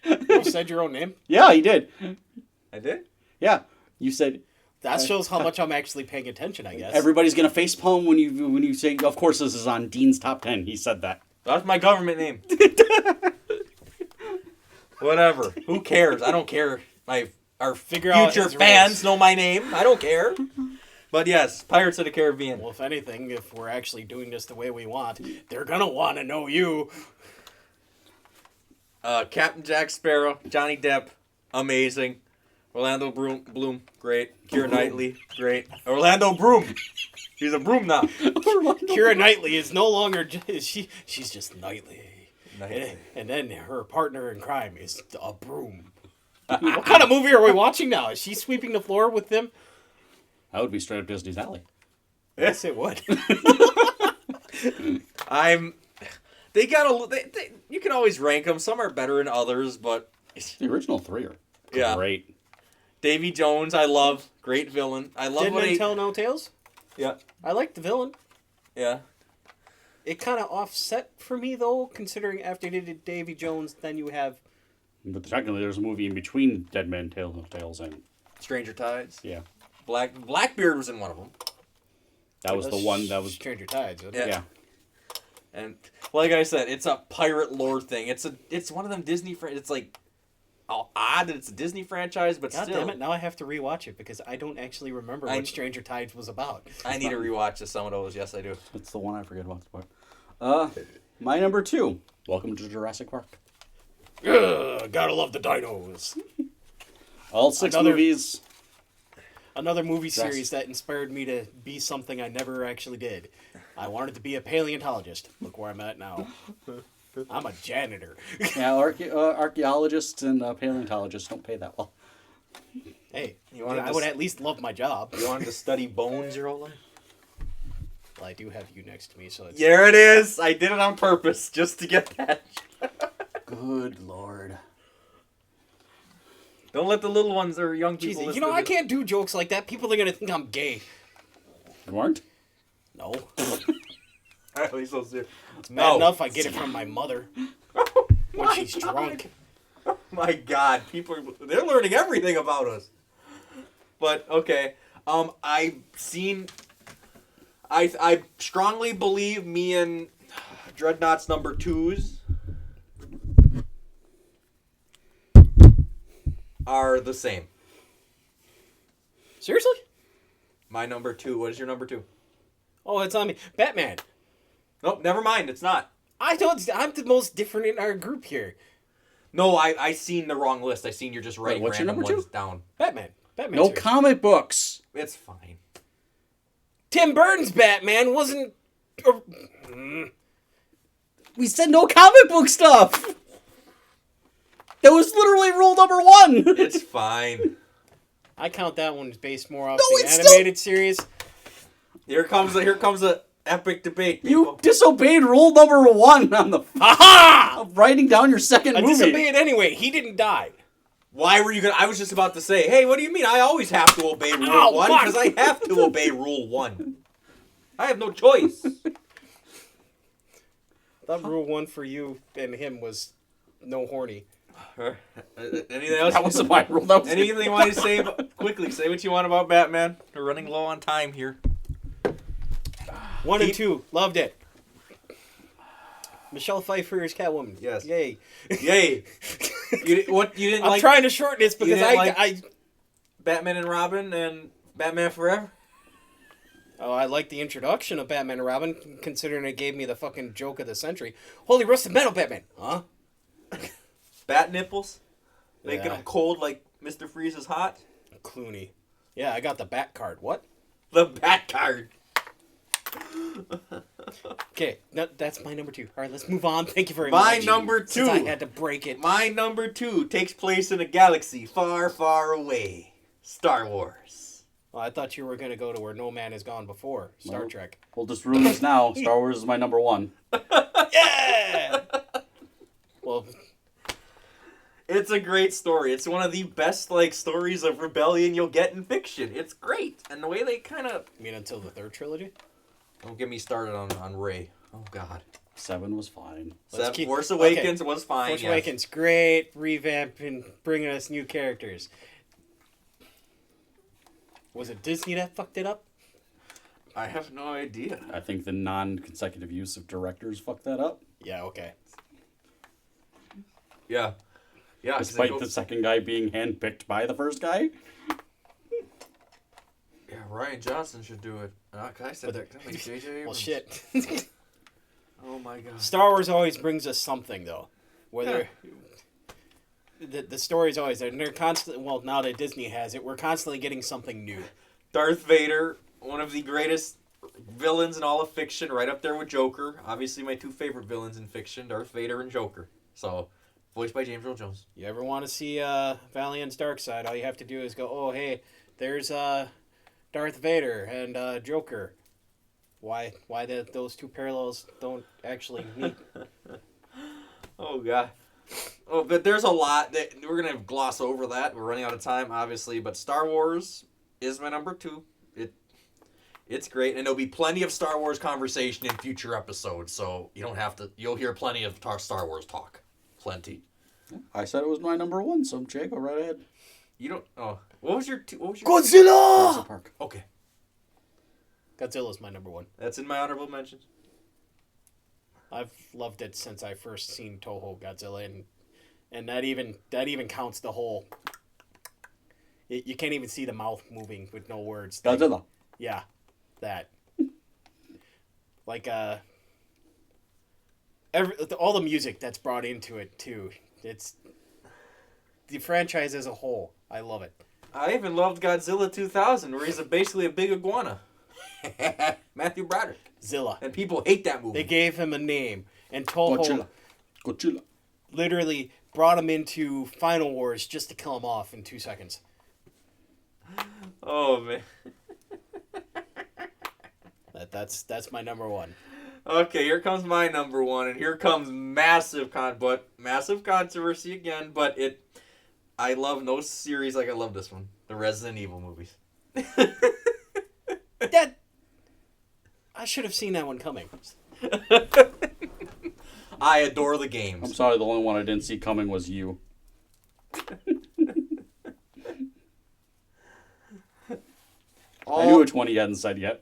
You said your own name? Yeah, he did. I did? Yeah, you said... That shows how much I'm actually paying attention, I guess. Everybody's going to facepalm when you say, of course this is on Dean's Top 10. He said that. That's my government name. Whatever. Who cares? I don't care. Our future fans know my name. I don't care. But yes, Pirates of the Caribbean. Well, if anything, if we're actually doing this the way we want, they're going to want to know you. Captain Jack Sparrow, Johnny Depp, amazing. Orlando Bloom, great. Keira Knightley, great. Orlando Broom. He's a broom now. Keira Knightley is no longer... She's just Knightley. Knightley. And then her partner in crime is a broom. What kind of movie are we watching now? Is she sweeping the floor with them? That would be straight up Disney's alley. Yes, it would. They got you can always rank them. Some are better than others, but The original 3 are great. Davy Jones, I love. Great villain. I love Dead Men Tell No Tales? Yeah. I like the villain. Yeah. It kind of offset for me, though, considering after they did Davy Jones, then you have... But technically there's a movie in between Dead Men Tell No Tales and... Stranger Tides. Yeah. Blackbeard was in one of them. That was the one that was... Stranger Tides, isn't it? Yeah. And like I said, it's a pirate lore thing. It's one of them Disney... It's like... odd that it's a Disney franchise, but God still. damn it, now I have to rewatch it because I don't actually remember what Stranger Tides was about. I need to rewatch some of those. Yes, I do. It's the one I forget about. My number 2. Welcome to Jurassic Park. Ugh, gotta love the dinos. All 6 movies. Another movie series that inspired me to be something I never actually did. I wanted to be a paleontologist. Look where I'm at now. I'm a janitor. Yeah, archaeologists and paleontologists don't pay that well. Hey, I would at least love my job. You wanted to study bones your whole life? Well, I do have you next to me, so it's... There it is! I did it on purpose, just to get that. Good Lord. Don't let the little ones or young people Jeez, I can't do jokes like that. People are going to think I'm gay. You weren't? No. entirely so serious. Bad enough I get it from my mother when she's drunk. Oh my God, they're learning everything about us. But okay, I strongly believe me and Dreadnought's number 2s are the same. Seriously? My number 2. What is your number 2? Oh, it's on me. Batman. Nope, never mind. It's not. I'm the most different in our group here. No, I seen the wrong list. I seen you're just writing what's your random number ones 2? down. Batman. No series. comic books. It's fine. Tim Burton's Batman wasn't... We said no comic book stuff. That was literally rule number 1. It's fine. I count that one as based more off No, the it's animated series. Here comes a epic debate. People. You disobeyed rule number 1 on the of writing down your second I movie. disobeyed anyway. He didn't die. Why were you gonna? I was just about to say, hey, what do you mean? I always have to obey rule 1 because I have to obey rule 1. I have no choice. That rule 1 for you and him was no horny. Anything else? That wasn't my rule. That was Anything you want to say? Quickly, say what you want about Batman. We're running low on time here. 1 and 2, loved it. Michelle Pfeiffer is Catwoman. Yes. Yay. Yay. You didn't I'm like trying to shorten this because I Batman and Robin and Batman Forever? I like the introduction of Batman and Robin, considering it gave me the fucking joke of the century. Holy rusted metal, Batman. Huh? Bat nipples? Making Yeah. them cold like Mr. Freeze is hot? Clooney. Yeah, I got the Bat card. What? The Bat card. Okay, that's my number 2. All right, let's move on. Thank you very much. My number 2. Since I had to break it. My number 2 takes place in a galaxy far, far away. Star Wars. Well, I thought you were going to go to where no man has gone before. Star Trek. We'll just ruin this now. Star Wars is my number 1. Yeah! Well, It's a great story. It's one of the best stories of rebellion you'll get in fiction. It's great. And the way they kind of... you mean until the 3rd trilogy? Don't get me started on Rey. Oh, God. 7 was fine. Force Awakens was fine. Force yes. Awakens, great revamp and bringing us new characters. Was it Disney that fucked it up? I have no idea. I think the non-consecutive use of directors fucked that up. Yeah, okay. Yeah. Yeah. Despite the second guy being handpicked by the first guy. Yeah, Ryan Johnson should do it. I said that. Like J.J. Abrams. Well, shit. Oh, my God. Star Wars always brings us something, though. Whether... The story's always there. And they're constantly... Well, now that Disney has it, we're constantly getting something new. Darth Vader, one of the greatest villains in all of fiction, right up there with Joker. Obviously, my 2 favorite villains in fiction, Darth Vader and Joker. So, voiced by James Earl Jones. You ever want to see Valiant's dark side, all you have to do is go, oh, hey, there's Darth Vader and Joker. Why those 2 parallels don't actually meet? Oh, God. Oh, but there's a lot that we're going to gloss over that. We're running out of time, obviously. But Star Wars is my number 2. It's great. And there'll be plenty of Star Wars conversation in future episodes. So you don't have to... You'll hear plenty of Star Wars talk. Plenty. I said it was my number 1, so Jay, go right ahead. You don't... Oh. What was your... Godzilla! Jurassic Park. Okay. Godzilla's my number 1. That's in my honorable mentions. I've loved it since I first seen Toho Godzilla, and that even counts the whole. You can't even see the mouth moving with no words. Godzilla. Yeah, that. Like all the music that's brought into it too. It's the franchise as a whole. I love it. I even loved Godzilla 2000, where he's basically a big iguana. Matthew Broderick. Zilla. And people hate that movie. They gave him a name, and Toho Godzilla. literally brought him into Final Wars just to kill him off in 2 seconds. Oh, man. That's my number 1. Okay, here comes my number 1, and here comes massive controversy again, but I love no series like I love this one. The Resident Evil movies. I should have seen that one coming. I adore the games. I'm sorry, the only one I didn't see coming was you. I knew which one he hadn't said yet.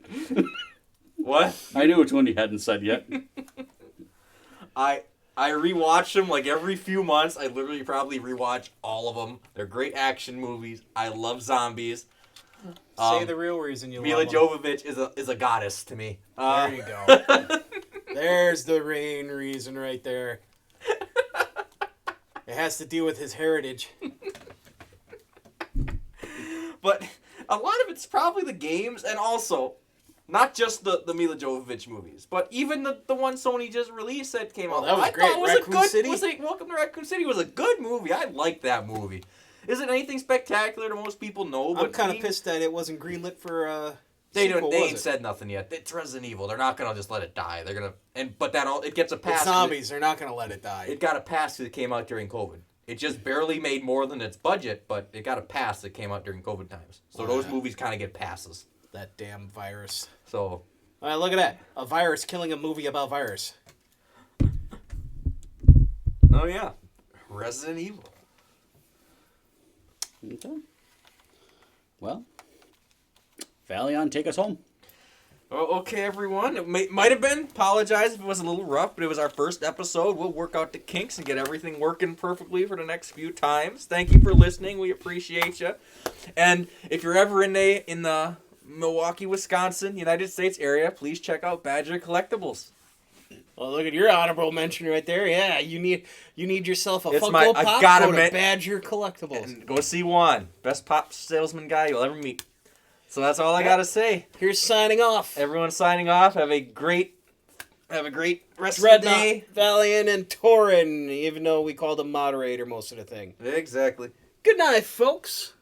What? I knew which one he hadn't said yet. I rewatch them like every few months. I literally probably rewatch all of them. They're great action movies. I love zombies. Say the real reason you Mila love them. Jovovich is a goddess to me. There you go. There's the main reason right there. It has to do with his heritage. But a lot of it's probably the games, and also not just the Mila Jovovich movies, but even the one Sony just released that came out. That was I great. thought was Raccoon a good. City? Welcome to Raccoon City was a good movie. I liked that movie. Isn't anything spectacular to most people know, but I'm kind of pissed that it wasn't greenlit for They sequel, ain't was it? said nothing yet. It's Resident Evil. They're not gonna just let it die. They're gonna it gets a pass. It's zombies. They're not going to let it die. It got a pass because it came out during COVID. It just barely made more than its budget, but it got a pass that came out during COVID times. So those movies kind of get passes. That damn virus. So, All right, look at that. A virus killing a movie about virus. oh yeah, Resident Evil. Okay. Well, Valion, take us home. Oh, okay, everyone. It might have been. Apologize if it was a little rough, but it was our first episode. We'll work out the kinks and get everything working perfectly for the next few times. Thank you for listening. We appreciate you. And if you're ever in the Milwaukee, Wisconsin, United States area, please check out Badger Collectibles. Well, look at your honorable mention right there. Yeah, you need yourself a It's Funko I Pop. gotta Go to men- Badger Collectibles. And go see Juan. Best pop salesman guy you'll ever meet. So that's all I gotta say. Here's signing off. Everyone signing off. Have a great rest of the Dreadnought, day. Valiant, and Torin, even though we called him moderator most of the thing. Exactly. Good night, folks.